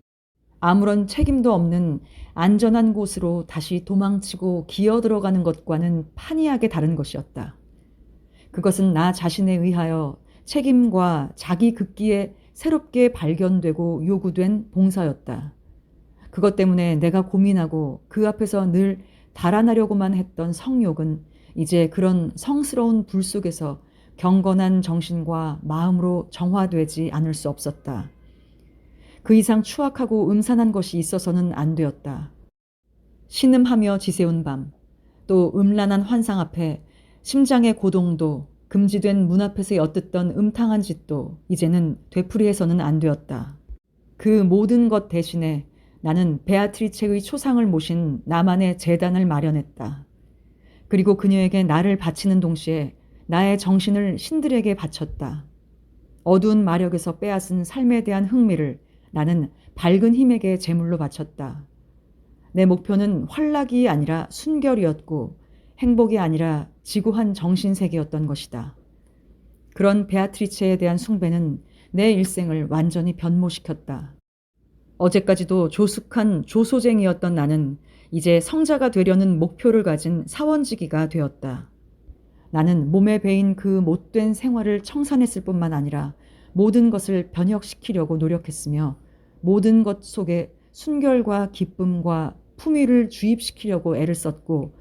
Speaker 1: 아무런 책임도 없는 안전한 곳으로 다시 도망치고 기어 들어가는 것과는 판이하게 다른 것이었다. 그것은 나 자신에 의하여 책임과 자기 극기에 새롭게 발견되고 요구된 봉사였다. 그것 때문에 내가 고민하고 그 앞에서 늘 달아나려고만 했던 성욕은 이제 그런 성스러운 불 속에서 경건한 정신과 마음으로 정화되지 않을 수 없었다. 그 이상 추악하고 음산한 것이 있어서는 안 되었다. 신음하며 지새운 밤, 또 음란한 환상 앞에 심장의 고동도 금지된 문 앞에서 엿듣던 음탕한 짓도 이제는 되풀이해서는 안 되었다. 그 모든 것 대신에 나는 베아트리체의 초상을 모신 나만의 제단을 마련했다. 그리고 그녀에게 나를 바치는 동시에 나의 정신을 신들에게 바쳤다. 어두운 마력에서 빼앗은 삶에 대한 흥미를 나는 밝은 힘에게 제물로 바쳤다. 내 목표는 활락이 아니라 순결이었고 행복이 아니라 지구한 정신세계였던 것이다. 그런 베아트리체에 대한 숭배는 내 일생을 완전히 변모시켰다. 어제까지도 조숙한 조소쟁이였던 나는 이제 성자가 되려는 목표를 가진 사원지기가 되었다. 나는 몸에 배인 그 못된 생활을 청산했을 뿐만 아니라 모든 것을 변혁시키려고 노력했으며 모든 것 속에 순결과 기쁨과 품위를 주입시키려고 애를 썼고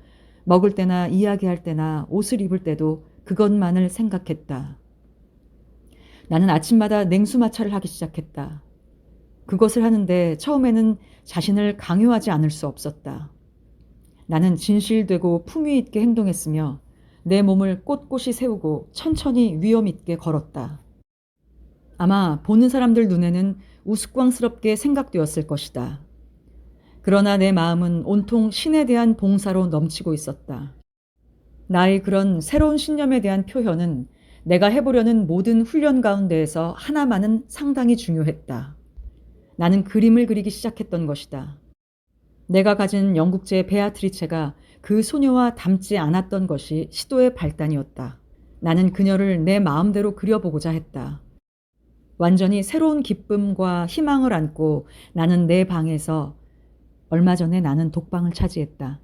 Speaker 1: 먹을 때나 이야기할 때나 옷을 입을 때도 그것만을 생각했다. 나는 아침마다 냉수마찰을 하기 시작했다. 그것을 하는데 처음에는 자신을 강요하지 않을 수 없었다. 나는 진실되고 품위 있게 행동했으며 내 몸을 꼿꼿이 세우고 천천히 위험 있게 걸었다. 아마 보는 사람들 눈에는 우스꽝스럽게 생각되었을 것이다. 그러나 내 마음은 온통 신에 대한 봉사로 넘치고 있었다. 나의 그런 새로운 신념에 대한 표현은 내가 해보려는 모든 훈련 가운데에서 하나만은 상당히 중요했다. 나는 그림을 그리기 시작했던 것이다. 내가 가진 영국제 베아트리체가 그 소녀와 닮지 않았던 것이 시도의 발단이었다. 나는 그녀를 내 마음대로 그려보고자 했다. 완전히 새로운 기쁨과 희망을 안고 나는 내 방에서 얼마 전에 나는 독방을 차지했다.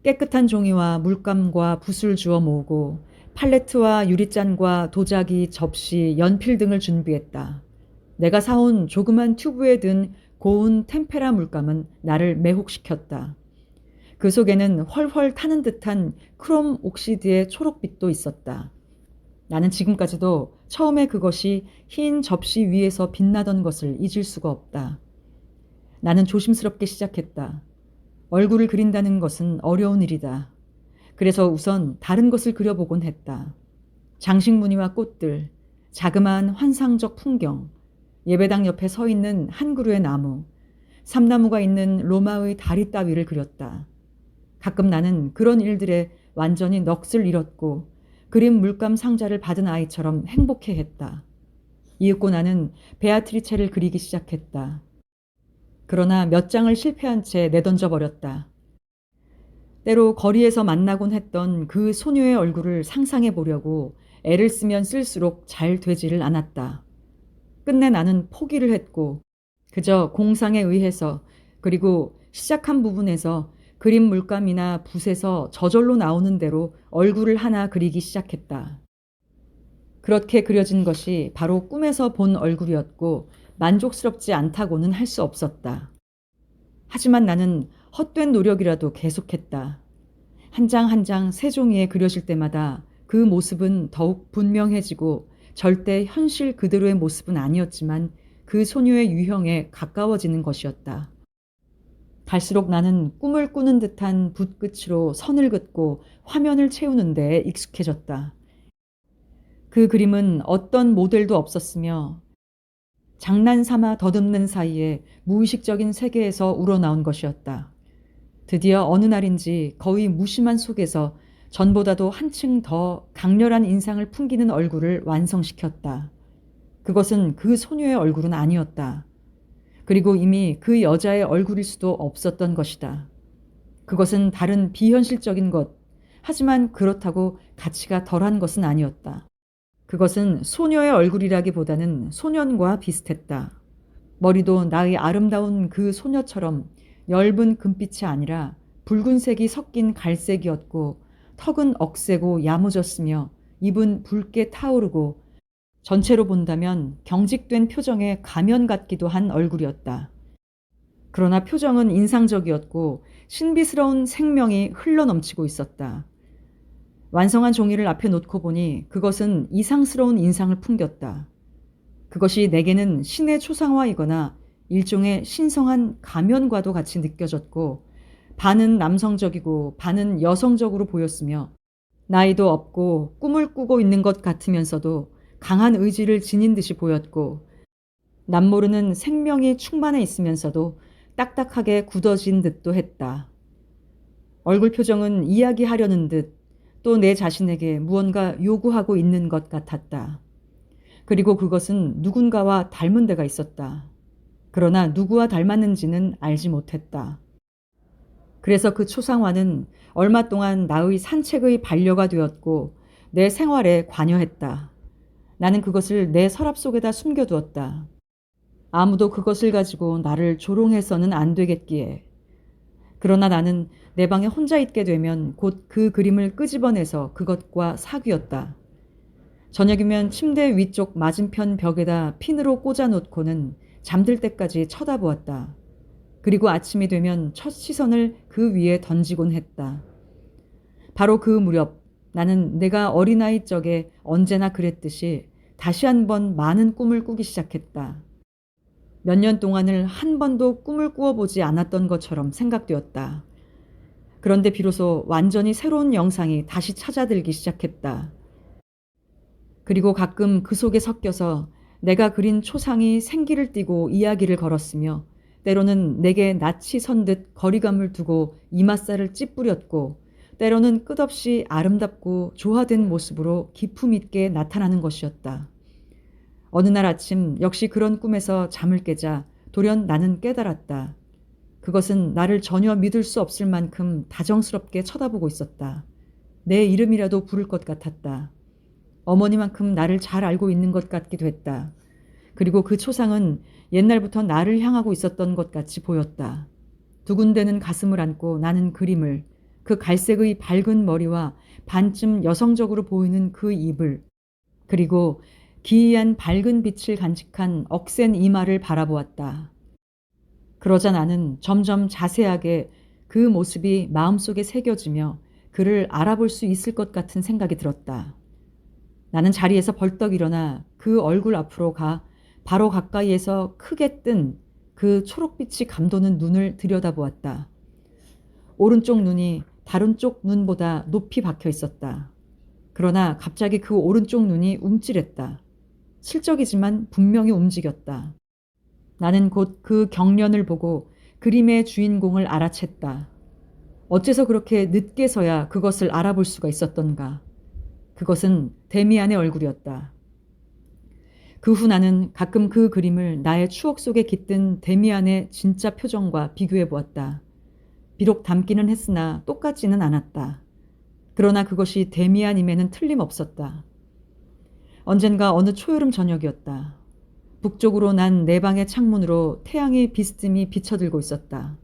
Speaker 1: 깨끗한 종이와 물감과 붓을 주워 모으고 팔레트와 유리잔과 도자기, 접시, 연필 등을 준비했다. 내가 사온 조그만 튜브에 든 고운 템페라 물감은 나를 매혹시켰다. 그 속에는 훨훨 타는 듯한 크롬 옥시드의 초록빛도 있었다. 나는 지금까지도 처음에 그것이 흰 접시 위에서 빛나던 것을 잊을 수가 없다. 나는 조심스럽게 시작했다. 얼굴을 그린다는 것은 어려운 일이다. 그래서 우선 다른 것을 그려보곤 했다. 장식무늬와 꽃들, 자그마한 환상적 풍경, 예배당 옆에 서 있는 한 그루의 나무, 삼나무가 있는 로마의 다리 따위를 그렸다. 가끔 나는 그런 일들에 완전히 넋을 잃었고 그림 물감 상자를 받은 아이처럼 행복해했다. 이윽고 나는 베아트리체를 그리기 시작했다. 그러나 몇 장을 실패한 채 내던져 버렸다. 때로 거리에서 만나곤 했던 그 소녀의 얼굴을 상상해 보려고 애를 쓰면 쓸수록 잘 되지를 않았다. 끝내 나는 포기를 했고 그저 공상에 의해서 그리고 시작한 부분에서 그림 물감이나 붓에서 저절로 나오는 대로 얼굴을 하나 그리기 시작했다. 그렇게 그려진 것이 바로 꿈에서 본 얼굴이었고 만족스럽지 않다고는 할 수 없었다. 하지만 나는 헛된 노력이라도 계속했다. 한 장 한 장 새 종이에 그려질 때마다 그 모습은 더욱 분명해지고 절대 현실 그대로의 모습은 아니었지만 그 소녀의 유형에 가까워지는 것이었다. 갈수록 나는 꿈을 꾸는 듯한 붓끝으로 선을 긋고 화면을 채우는 데 익숙해졌다. 그 그림은 어떤 모델도 없었으며 장난삼아 더듬는 사이에 무의식적인 세계에서 우러나온 것이었다. 드디어 어느 날인지 거의 무심한 속에서 전보다도 한층 더 강렬한 인상을 풍기는 얼굴을 완성시켰다. 그것은 그 소녀의 얼굴은 아니었다. 그리고 이미 그 여자의 얼굴일 수도 없었던 것이다. 그것은 다른 비현실적인 것, 하지만 그렇다고 가치가 덜한 것은 아니었다. 그것은 소녀의 얼굴이라기보다는 소년과 비슷했다. 머리도 나의 아름다운 그 소녀처럼 엷은 금빛이 아니라 붉은색이 섞인 갈색이었고 턱은 억세고 야무졌으며 입은 붉게 타오르고 전체로 본다면 경직된 표정의 가면 같기도 한 얼굴이었다. 그러나 표정은 인상적이었고 신비스러운 생명이 흘러넘치고 있었다. 완성한 종이를 앞에 놓고 보니 그것은 이상스러운 인상을 풍겼다. 그것이 내게는 신의 초상화이거나 일종의 신성한 가면과도 같이 느껴졌고 반은 남성적이고 반은 여성적으로 보였으며 나이도 없고 꿈을 꾸고 있는 것 같으면서도 강한 의지를 지닌 듯이 보였고 남모르는 생명이 충만해 있으면서도 딱딱하게 굳어진 듯도 했다. 얼굴 표정은 이야기하려는 듯 또 내 자신에게 무언가 요구하고 있는 것 같았다. 그리고 그것은 누군가와 닮은 데가 있었다. 그러나 누구와 닮았는지는 알지 못했다. 그래서 그 초상화는 얼마 동안 나의 산책의 반려가 되었고 내 생활에 관여했다. 나는 그것을 내 서랍 속에다 숨겨두었다. 아무도 그것을 가지고 나를 조롱해서는 안 되겠기에. 그러나 나는 내 방에 혼자 있게 되면 곧 그 그림을 끄집어내서 그것과 사귀었다. 저녁이면 침대 위쪽 맞은편 벽에다 핀으로 꽂아놓고는 잠들 때까지 쳐다보았다. 그리고 아침이 되면 첫 시선을 그 위에 던지곤 했다. 바로 그 무렵 나는 내가 어린아이 적에 언제나 그랬듯이 다시 한번 많은 꿈을 꾸기 시작했다. 몇 년 동안을 한 번도 꿈을 꾸어보지 않았던 것처럼 생각되었다. 그런데 비로소 완전히 새로운 영상이 다시 찾아들기 시작했다. 그리고 가끔 그 속에 섞여서 내가 그린 초상이 생기를 띠고 이야기를 걸었으며 때로는 내게 낯이 선 듯 거리감을 두고 이맛살을 찌푸렸고 때로는 끝없이 아름답고 조화된 모습으로 기품 있게 나타나는 것이었다. 어느 날 아침 역시 그런 꿈에서 잠을 깨자 돌연 나는 깨달았다. 그것은 나를 전혀 믿을 수 없을 만큼 다정스럽게 쳐다보고 있었다. 내 이름이라도 부를 것 같았다. 어머니만큼 나를 잘 알고 있는 것 같기도 했다. 그리고 그 초상은 옛날부터 나를 향하고 있었던 것 같이 보였다. 두근대는 가슴을 안고 나는 그림을, 그 갈색의 밝은 머리와 반쯤 여성적으로 보이는 그 입을, 그리고 기이한 밝은 빛을 간직한 억센 이마를 바라보았다. 그러자 나는 점점 자세하게 그 모습이 마음속에 새겨지며 그를 알아볼 수 있을 것 같은 생각이 들었다. 나는 자리에서 벌떡 일어나 그 얼굴 앞으로 가 바로 가까이에서 크게 뜬 그 초록빛이 감도는 눈을 들여다보았다. 오른쪽 눈이 다른 쪽 눈보다 높이 박혀 있었다. 그러나 갑자기 그 오른쪽 눈이 움찔했다. 실적이지만 분명히 움직였다. 나는 곧 그 경련을 보고 그림의 주인공을 알아챘다. 어째서 그렇게 늦게서야 그것을 알아볼 수가 있었던가. 그것은 데미안의 얼굴이었다. 그 후 나는 가끔 그 그림을 나의 추억 속에 깃든 데미안의 진짜 표정과 비교해 보았다. 비록 닮기는 했으나 똑같지는 않았다. 그러나 그것이 데미안임에는 틀림없었다. 언젠가 어느 초여름 저녁이었다. 북쪽으로 난 내 방의 창문으로 태양이 비스듬히 비쳐들고 있었다.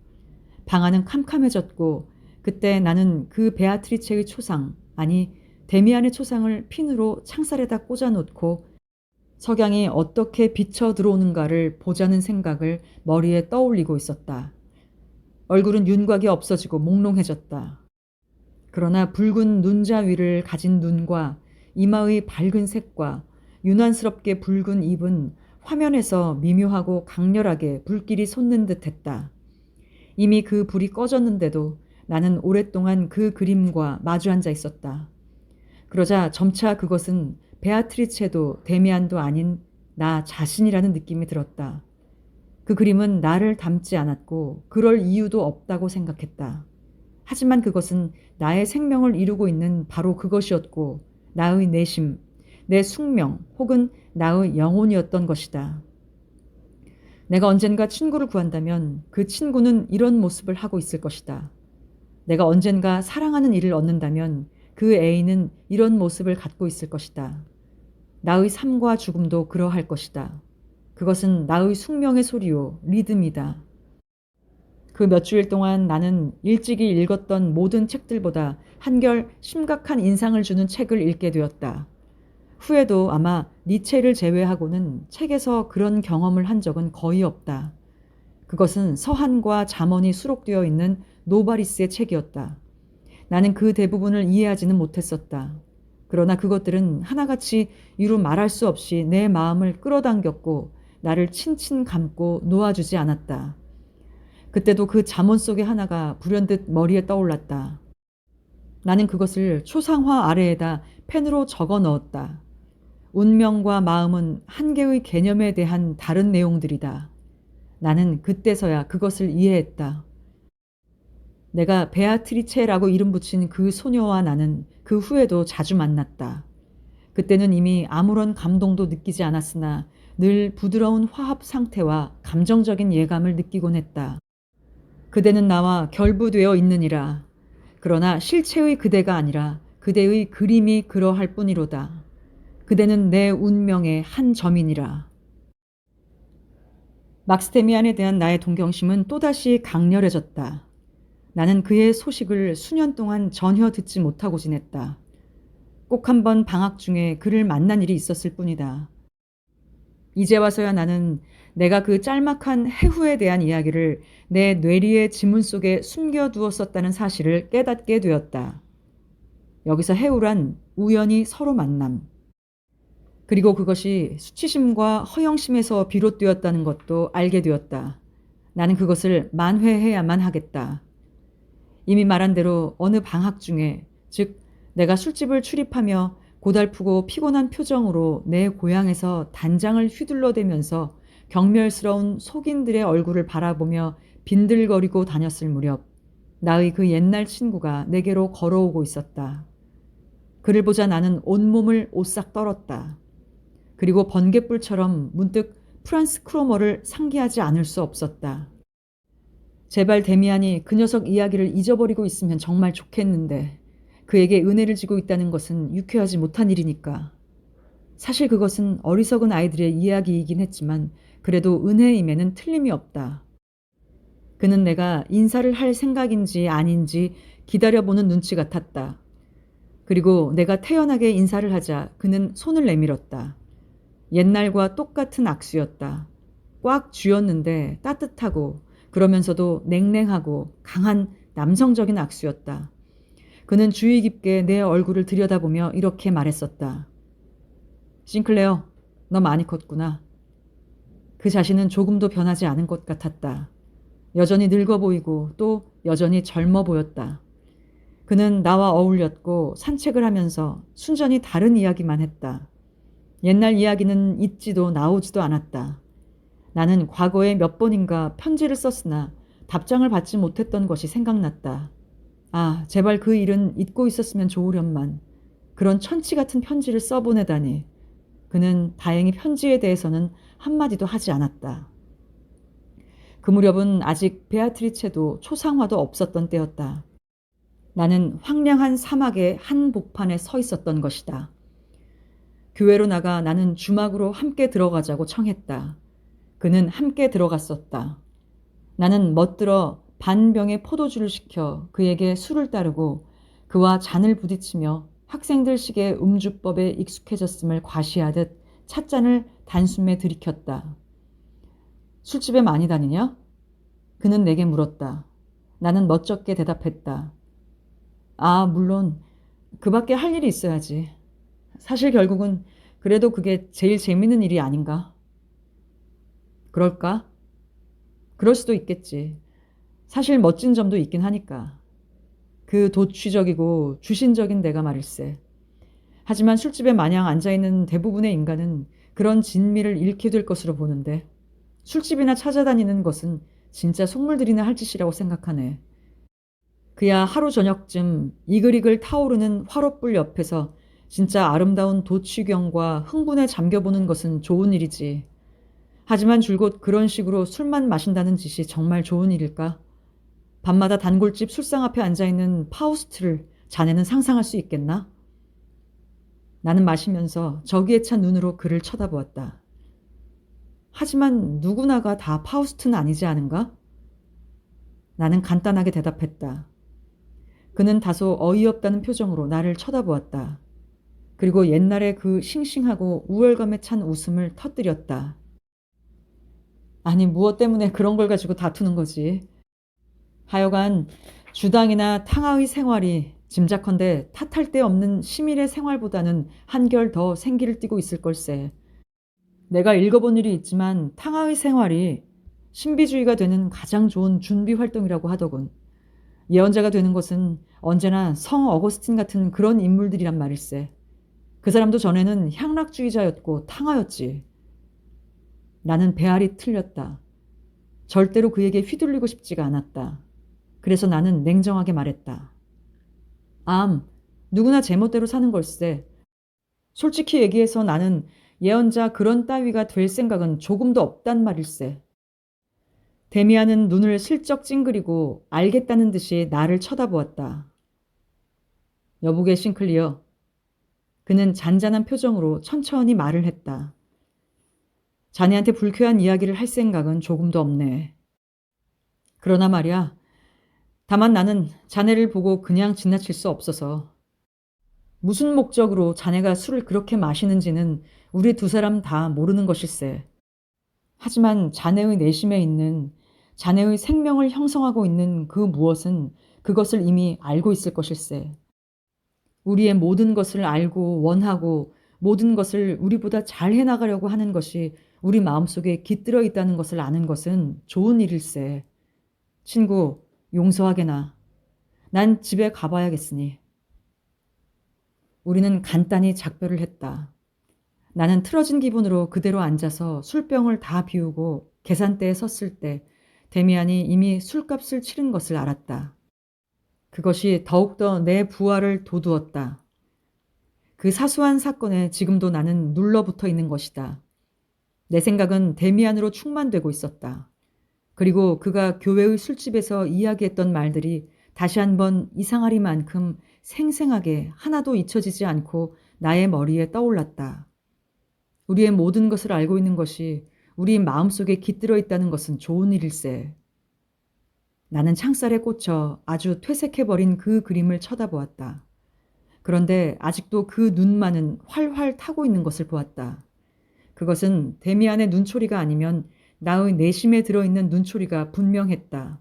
Speaker 1: 방 안은 캄캄해졌고 그때 나는 그 베아트리체의 초상, 아니 데미안의 초상을 핀으로 창살에다 꽂아놓고 석양이 어떻게 비쳐 들어오는가를 보자는 생각을 머리에 떠올리고 있었다. 얼굴은 윤곽이 없어지고 몽롱해졌다. 그러나 붉은 눈자 위를 가진 눈과 이마의 밝은 색과 유난스럽게 붉은 입은 화면에서 미묘하고 강렬하게 불길이 솟는 듯 했다. 이미 그 불이 꺼졌는데도 나는 오랫동안 그 그림과 마주 앉아 있었다. 그러자 점차 그것은 베아트리체도 데미안도 아닌 나 자신이라는 느낌이 들었다. 그 그림은 나를 닮지 않았고 그럴 이유도 없다고 생각했다. 하지만 그것은 나의 생명을 이루고 있는 바로 그것이었고 나의 내심, 내 숙명 혹은 나의 영혼이었던 것이다. 내가 언젠가 친구를 구한다면 그 친구는 이런 모습을 하고 있을 것이다. 내가 언젠가 사랑하는 이를 얻는다면 그 애인은 이런 모습을 갖고 있을 것이다. 나의 삶과 죽음도 그러할 것이다. 그것은 나의 숙명의 소리요, 리듬이다. 그 몇 주일 동안 나는 일찍이 읽었던 모든 책들보다 한결 심각한 인상을 주는 책을 읽게 되었다. 후에도 아마 니체를 제외하고는 책에서 그런 경험을 한 적은 거의 없다. 그것은 서한과 잠언이 수록되어 있는 노바리스의 책이었다. 나는 그 대부분을 이해하지는 못했었다. 그러나 그것들은 하나같이 이루 말할 수 없이 내 마음을 끌어당겼고 나를 친친 감고 놓아주지 않았다. 그때도 그 잠언 속의 하나가 불현듯 머리에 떠올랐다. 나는 그것을 초상화 아래에다 펜으로 적어 넣었다. 운명과 마음은 한 개의 개념에 대한 다른 내용들이다. 나는 그때서야 그것을 이해했다. 내가 베아트리체라고 이름 붙인 그 소녀와 나는 그 후에도 자주 만났다. 그때는 이미 아무런 감동도 느끼지 않았으나 늘 부드러운 화합 상태와 감정적인 예감을 느끼곤 했다. 그대는 나와 결부되어 있느니라. 그러나 실체의 그대가 아니라 그대의 그림이 그러할 뿐이로다. 그대는 내 운명의 한 점이니라. 막스테미안에 대한 나의 동경심은 또다시 강렬해졌다. 나는 그의 소식을 수년 동안 전혀 듣지 못하고 지냈다. 꼭 한 번 방학 중에 그를 만난 일이 있었을 뿐이다. 이제 와서야 나는 내가 그 짤막한 해후에 대한 이야기를 내 뇌리의 지문 속에 숨겨두었었다는 사실을 깨닫게 되었다. 여기서 해후란 우연히 서로 만남. 그리고 그것이 수치심과 허영심에서 비롯되었다는 것도 알게 되었다. 나는 그것을 만회해야만 하겠다. 이미 말한 대로 어느 방학 중에, 즉 내가 술집을 출입하며 고달프고 피곤한 표정으로 내 고향에서 단장을 휘둘러대면서 경멸스러운 속인들의 얼굴을 바라보며 빈들거리고 다녔을 무렵 나의 그 옛날 친구가 내게로 걸어오고 있었다. 그를 보자 나는 온몸을 오싹 떨었다. 그리고 번갯불처럼 문득 프란스 크로머를 상기하지 않을 수 없었다. 제발 데미안이 그 녀석 이야기를 잊어버리고 있으면 정말 좋겠는데 그에게 은혜를 지고 있다는 것은 유쾌하지 못한 일이니까. 사실 그것은 어리석은 아이들의 이야기이긴 했지만 그래도 은혜임에는 틀림이 없다. 그는 내가 인사를 할 생각인지 아닌지 기다려보는 눈치 같았다. 그리고 내가 태연하게 인사를 하자 그는 손을 내밀었다. 옛날과 똑같은 악수였다. 꽉 쥐었는데 따뜻하고 그러면서도 냉랭하고 강한 남성적인 악수였다. 그는 주의 깊게 내 얼굴을 들여다보며 이렇게 말했었다. 싱클레어, 너 많이 컸구나. 그 자신은 조금도 변하지 않은 것 같았다. 여전히 늙어 보이고 또 여전히 젊어 보였다. 그는 나와 어울렸고 산책을 하면서 순전히 다른 이야기만 했다. 옛날 이야기는 잊지도 나오지도 않았다. 나는 과거에 몇 번인가 편지를 썼으나 답장을 받지 못했던 것이 생각났다. 아, 제발 그 일은 잊고 있었으면 좋으련만. 그런 천치 같은 편지를 써보내다니. 그는 다행히 편지에 대해서는 한마디도 하지 않았다. 그 무렵은 아직 베아트리체도 초상화도 없었던 때였다. 나는 황량한 사막의 한 복판에 서 있었던 것이다. 교회로 나가 나는 주막으로 함께 들어가자고 청했다. 그는 함께 들어갔었다. 나는 멋들어 반병의 포도주를 시켜 그에게 술을 따르고 그와 잔을 부딪히며 학생들식의 음주법에 익숙해졌음을 과시하듯 찻잔을 단숨에 들이켰다. 술집에 많이 다니냐? 그는 내게 물었다. 나는 멋쩍게 대답했다. 아, 물론 그 밖에 할 일이 있어야지. 사실 결국은 그래도 그게 제일 재밌는 일이 아닌가? 그럴까? 그럴 수도 있겠지. 사실 멋진 점도 있긴 하니까. 그 도취적이고 주신적인 내가 말일세. 하지만 술집에 마냥 앉아있는 대부분의 인간은 그런 진미를 잃게 될 것으로 보는데 술집이나 찾아다니는 것은 진짜 속물들이나 할 짓이라고 생각하네. 그야 하루 저녁쯤 이글이글 타오르는 화롯불 옆에서 진짜 아름다운 도취경과 흥분에 잠겨보는 것은 좋은 일이지. 하지만 줄곧 그런 식으로 술만 마신다는 짓이 정말 좋은 일일까? 밤마다 단골집 술상 앞에 앉아있는 파우스트를 자네는 상상할 수 있겠나? 나는 마시면서 저기에 찬 눈으로 그를 쳐다보았다. 하지만 누구나가 다 파우스트는 아니지 않은가? 나는 간단하게 대답했다. 그는 다소 어이없다는 표정으로 나를 쳐다보았다. 그리고 옛날에 그 싱싱하고 우월감에 찬 웃음을 터뜨렸다. 아니, 무엇 때문에 그런 걸 가지고 다투는 거지? 하여간 주당이나 탕하의 생활이 짐작컨대 탓할 데 없는 시민의 생활보다는 한결 더 생기를 띠고 있을 걸세. 내가 읽어본 일이 있지만 탕하의 생활이 신비주의가 되는 가장 좋은 준비 활동이라고 하더군. 예언자가 되는 것은 언제나 성 어거스틴 같은 그런 인물들이란 말일세. 그 사람도 전에는 향락주의자였고 탕하였지. 나는 배알이 틀렸다. 절대로 그에게 휘둘리고 싶지가 않았다. 그래서 나는 냉정하게 말했다. 누구나 제멋대로 사는 걸세. 솔직히 얘기해서 나는 예언자 그런 따위가 될 생각은 조금도 없단 말일세. 데미안은 눈을 슬쩍 찡그리고 알겠다는 듯이 나를 쳐다보았다. 여보게 싱클리어. 그는 잔잔한 표정으로 천천히 말을 했다. 자네한테 불쾌한 이야기를 할 생각은 조금도 없네. 그러나 말이야. 다만 나는 자네를 보고 그냥 지나칠 수 없어서. 무슨 목적으로 자네가 술을 그렇게 마시는지는 우리 두 사람 다 모르는 것일세. 하지만 자네의 내심에 있는 자네의 생명을 형성하고 있는 그 무엇은 그것을 이미 알고 있을 것일세. 우리의 모든 것을 알고 원하고 모든 것을 우리보다 잘 해나가려고 하는 것이 우리 마음속에 깃들어 있다는 것을 아는 것은 좋은 일일세. 친구, 용서하게나. 난 집에 가봐야겠으니. 우리는 간단히 작별을 했다. 나는 틀어진 기분으로 그대로 앉아서 술병을 다 비우고 계산대에 섰을 때 데미안이 이미 술값을 치른 것을 알았다. 그것이 더욱더 내 부활을 돋우었다. 그 사소한 사건에 지금도 나는 눌러붙어 있는 것이다. 내 생각은 데미안으로 충만되고 있었다. 그리고 그가 교회의 술집에서 이야기했던 말들이 다시 한번 이상하리만큼 생생하게 하나도 잊혀지지 않고 나의 머리에 떠올랐다. 우리의 모든 것을 알고 있는 것이 우리 마음속에 깃들어 있다는 것은 좋은 일일세. 나는 창살에 꽂혀 아주 퇴색해버린 그 그림을 쳐다보았다. 그런데 아직도 그 눈만은 활활 타고 있는 것을 보았다. 그것은 데미안의 눈초리가 아니면 나의 내심에 들어있는 눈초리가 분명했다.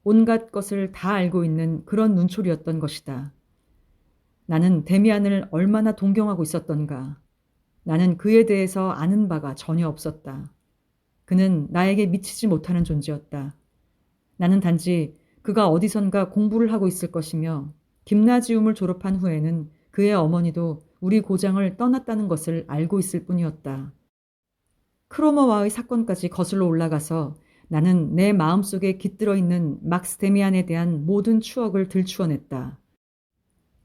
Speaker 1: 온갖 것을 다 알고 있는 그런 눈초리였던 것이다. 나는 데미안을 얼마나 동경하고 있었던가. 나는 그에 대해서 아는 바가 전혀 없었다. 그는 나에게 미치지 못하는 존재였다. 나는 단지 그가 어디선가 공부를 하고 있을 것이며 김나지움을 졸업한 후에는 그의 어머니도 우리 고장을 떠났다는 것을 알고 있을 뿐이었다. 크로머와의 사건까지 거슬러 올라가서 나는 내 마음속에 깃들어 있는 막스 데미안에 대한 모든 추억을 들추어냈다.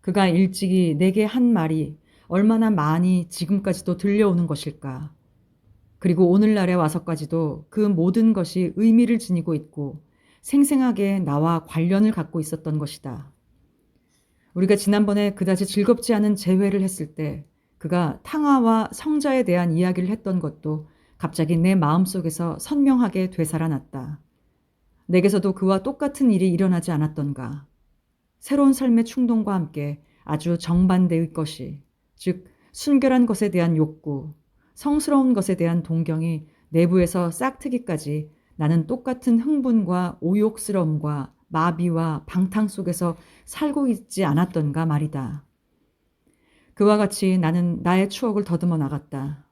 Speaker 1: 그가 일찍이 내게 한 말이 얼마나 많이 지금까지도 들려오는 것일까. 그리고 오늘날에 와서까지도 그 모든 것이 의미를 지니고 있고 생생하게 나와 관련을 갖고 있었던 것이다. 우리가 지난번에 그다지 즐겁지 않은 재회를 했을 때 그가 탕화와 성자에 대한 이야기를 했던 것도 갑자기 내 마음속에서 선명하게 되살아났다. 내게서도 그와 똑같은 일이 일어나지 않았던가. 새로운 삶의 충동과 함께 아주 정반대의 것이, 즉 순결한 것에 대한 욕구, 성스러운 것에 대한 동경이 내부에서 싹트기까지 나는 똑같은 흥분과 오욕스러움과 마비와 방탕 속에서 살고 있지 않았던가 말이다. 그와 같이 나는 나의 추억을 더듬어 나갔다.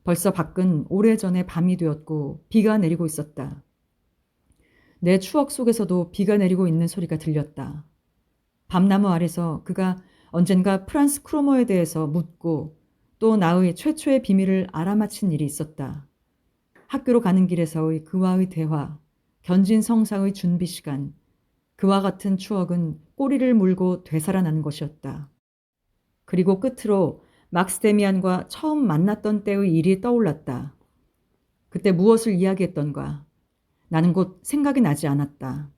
Speaker 1: 벌써 밖은 오래전에 밤이 되었고 비가 내리고 있었다. 내 추억 속에서도 비가 내리고 있는 소리가 들렸다. 밤나무 아래서 그가 언젠가 프란스 크로머에 대해서 묻고 또 나의 최초의 비밀을 알아맞힌 일이 있었다. 학교로 가는 길에서의 그와의 대화, 견진 성사의 준비 시간, 그와 같은 추억은 꼬리를 물고 되살아나는 것이었다. 그리고 끝으로 막스 데미안과 처음 만났던 때의 일이 떠올랐다. 그때 무엇을 이야기했던가? 나는 곧 생각이 나지 않았다.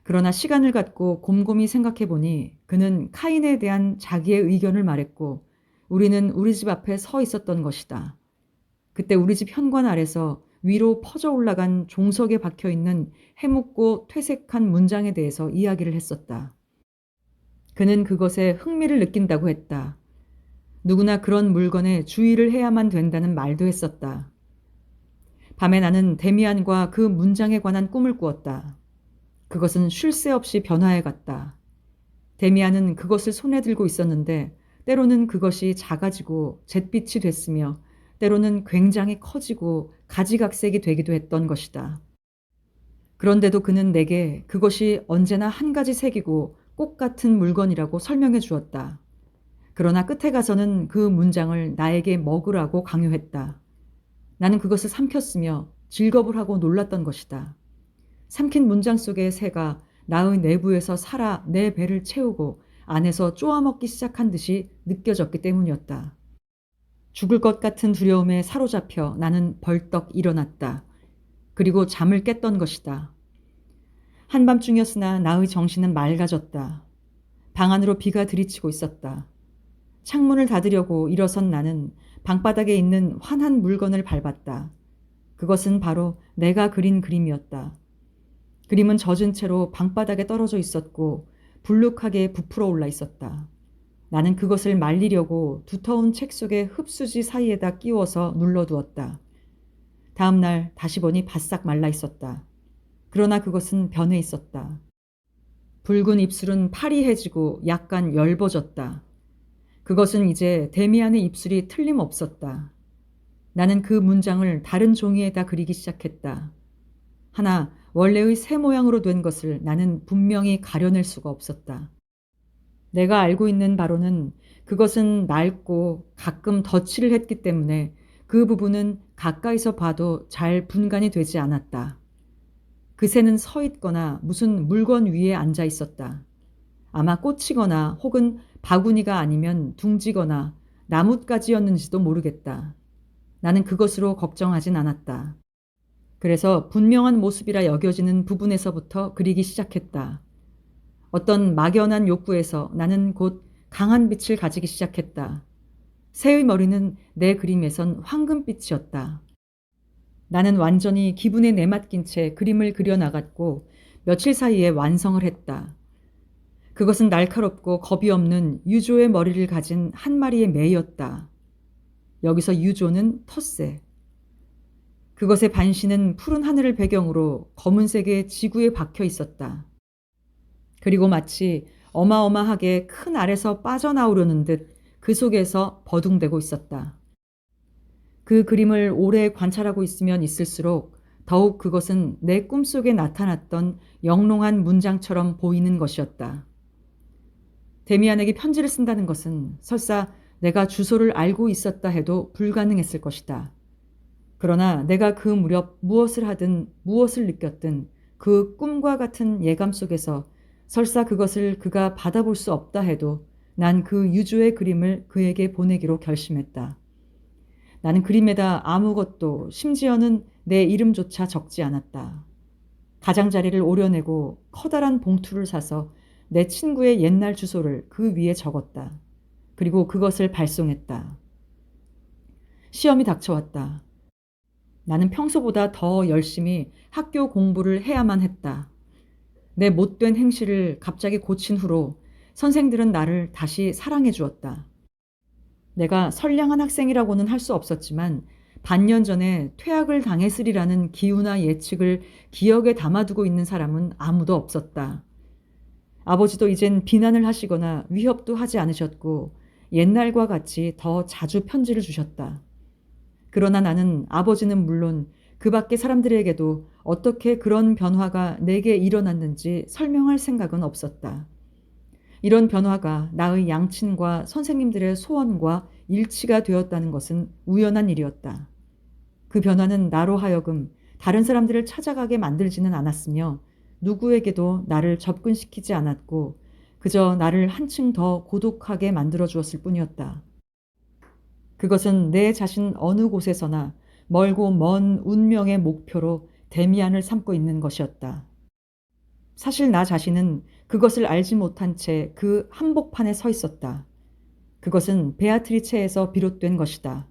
Speaker 1: 그러나 시간을 갖고 곰곰이 생각해보니 그는 카인에 대한 자기의 의견을 말했고 우리는 우리 집 앞에 서 있었던 것이다. 그때 우리 집 현관 아래서 위로 퍼져 올라간 종석에 박혀있는 해묵고 퇴색한 문장에 대해서 이야기를 했었다. 그는 그것에 흥미를 느낀다고 했다. 누구나 그런 물건에 주의를 해야만 된다는 말도 했었다. 밤에 나는 데미안과 그 문장에 관한 꿈을 꾸었다. 그것은 쉴 새 없이 변화해 갔다. 데미안은 그것을 손에 들고 있었는데 때로는 그것이 작아지고 잿빛이 됐으며 때로는 굉장히 커지고 가지각색이 되기도 했던 것이다. 그런데도 그는 내게 그것이 언제나 한 가지 색이고 꽃 같은 물건이라고 설명해 주었다. 그러나 끝에 가서는 그 문장을 나에게 먹으라고 강요했다. 나는 그것을 삼켰으며 즐겁을 하고 놀랐던 것이다. 삼킨 문장 속의 새가 나의 내부에서 살아 내 배를 채우고 안에서 쪼아먹기 시작한 듯이 느껴졌기 때문이었다. 죽을 것 같은 두려움에 사로잡혀 나는 벌떡 일어났다. 그리고 잠을 깼던 것이다. 한밤중이었으나 나의 정신은 맑아졌다. 방 안으로 비가 들이치고 있었다. 창문을 닫으려고 일어선 나는 방바닥에 있는 환한 물건을 밟았다. 그것은 바로 내가 그린 그림이었다. 그림은 젖은 채로 방바닥에 떨어져 있었고 불룩하게 부풀어 올라 있었다. 나는 그것을 말리려고 두터운 책 속의 흡수지 사이에다 끼워서 눌러두었다. 다음 날 다시 보니 바싹 말라 있었다. 그러나 그것은 변해 있었다. 붉은 입술은 파리해지고 약간 엷어졌다. 그것은 이제 데미안의 입술이 틀림없었다. 나는 그 문장을 다른 종이에다 그리기 시작했다. 하나 원래의 새 모양으로 된 것을 나는 분명히 가려낼 수가 없었다. 내가 알고 있는 바로는 그것은 낡고 가끔 덧칠을 했기 때문에 그 부분은 가까이서 봐도 잘 분간이 되지 않았다. 그 새는 서 있거나 무슨 물건 위에 앉아 있었다. 아마 꽃이거나 혹은 바구니가 아니면 둥지거나 나뭇가지였는지도 모르겠다. 나는 그것으로 걱정하진 않았다. 그래서 분명한 모습이라 여겨지는 부분에서부터 그리기 시작했다. 어떤 막연한 욕구에서 나는 곧 강한 빛을 가지기 시작했다. 새의 머리는 내 그림에선 황금빛이었다. 나는 완전히 기분에 내맡긴 채 그림을 그려나갔고 며칠 사이에 완성을 했다. 그것은 날카롭고 겁이 없는 유조의 머리를 가진 한 마리의 매였다. 여기서 유조는 텃새. 그것의 반신은 푸른 하늘을 배경으로 검은색의 지구에 박혀 있었다. 그리고 마치 어마어마하게 큰 알에서 빠져나오려는 듯 그 속에서 버둥대고 있었다. 그 그림을 오래 관찰하고 있으면 있을수록 더욱 그것은 내 꿈속에 나타났던 영롱한 문장처럼 보이는 것이었다. 데미안에게 편지를 쓴다는 것은 설사 내가 주소를 알고 있었다 해도 불가능했을 것이다. 그러나 내가 그 무렵 무엇을 하든 무엇을 느꼈든 그 꿈과 같은 예감 속에서 설사 그것을 그가 받아볼 수 없다 해도 난 그 유주의 그림을 그에게 보내기로 결심했다. 나는 그림에다 아무것도 심지어는 내 이름조차 적지 않았다. 가장자리를 오려내고 커다란 봉투를 사서 내 친구의 옛날 주소를 그 위에 적었다. 그리고 그것을 발송했다. 시험이 닥쳐왔다. 나는 평소보다 더 열심히 학교 공부를 해야만 했다. 내 못된 행실을 갑자기 고친 후로 선생들은 나를 다시 사랑해 주었다. 내가 선량한 학생이라고는 할 수 없었지만 반년 전에 퇴학을 당했으리라는 기우나 예측을 기억에 담아두고 있는 사람은 아무도 없었다. 아버지도 이젠 비난을 하시거나 위협도 하지 않으셨고 옛날과 같이 더 자주 편지를 주셨다. 그러나 나는 아버지는 물론 그 밖의 사람들에게도 어떻게 그런 변화가 내게 일어났는지 설명할 생각은 없었다. 이런 변화가 나의 양친과 선생님들의 소원과 일치가 되었다는 것은 우연한 일이었다. 그 변화는 나로 하여금 다른 사람들을 찾아가게 만들지는 않았으며 누구에게도 나를 접근시키지 않았고 그저 나를 한층 더 고독하게 만들어 주었을 뿐이었다. 그것은 내 자신 어느 곳에서나 멀고 먼 운명의 목표로 데미안을 삼고 있는 것이었다. 사실 나 자신은 그것을 알지 못한 채 그 한복판에 서 있었다. 그것은 베아트리체에서 비롯된 것이다.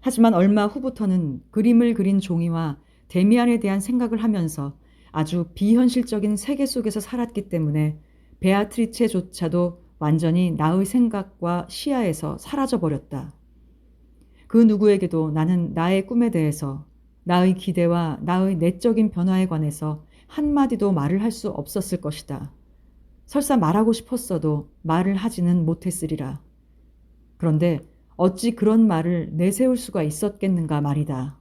Speaker 1: 하지만 얼마 후부터는 그림을 그린 종이와 데미안에 대한 생각을 하면서 아주 비현실적인 세계 속에서 살았기 때문에 베아트리체조차도 완전히 나의 생각과 시야에서 사라져버렸다. 그 누구에게도 나는 나의 꿈에 대해서, 나의 기대와 나의 내적인 변화에 관해서 한마디도 말을 할 수 없었을 것이다. 설사 말하고 싶었어도 말을 하지는 못했으리라. 그런데 어찌 그런 말을 내세울 수가 있었겠는가 말이다.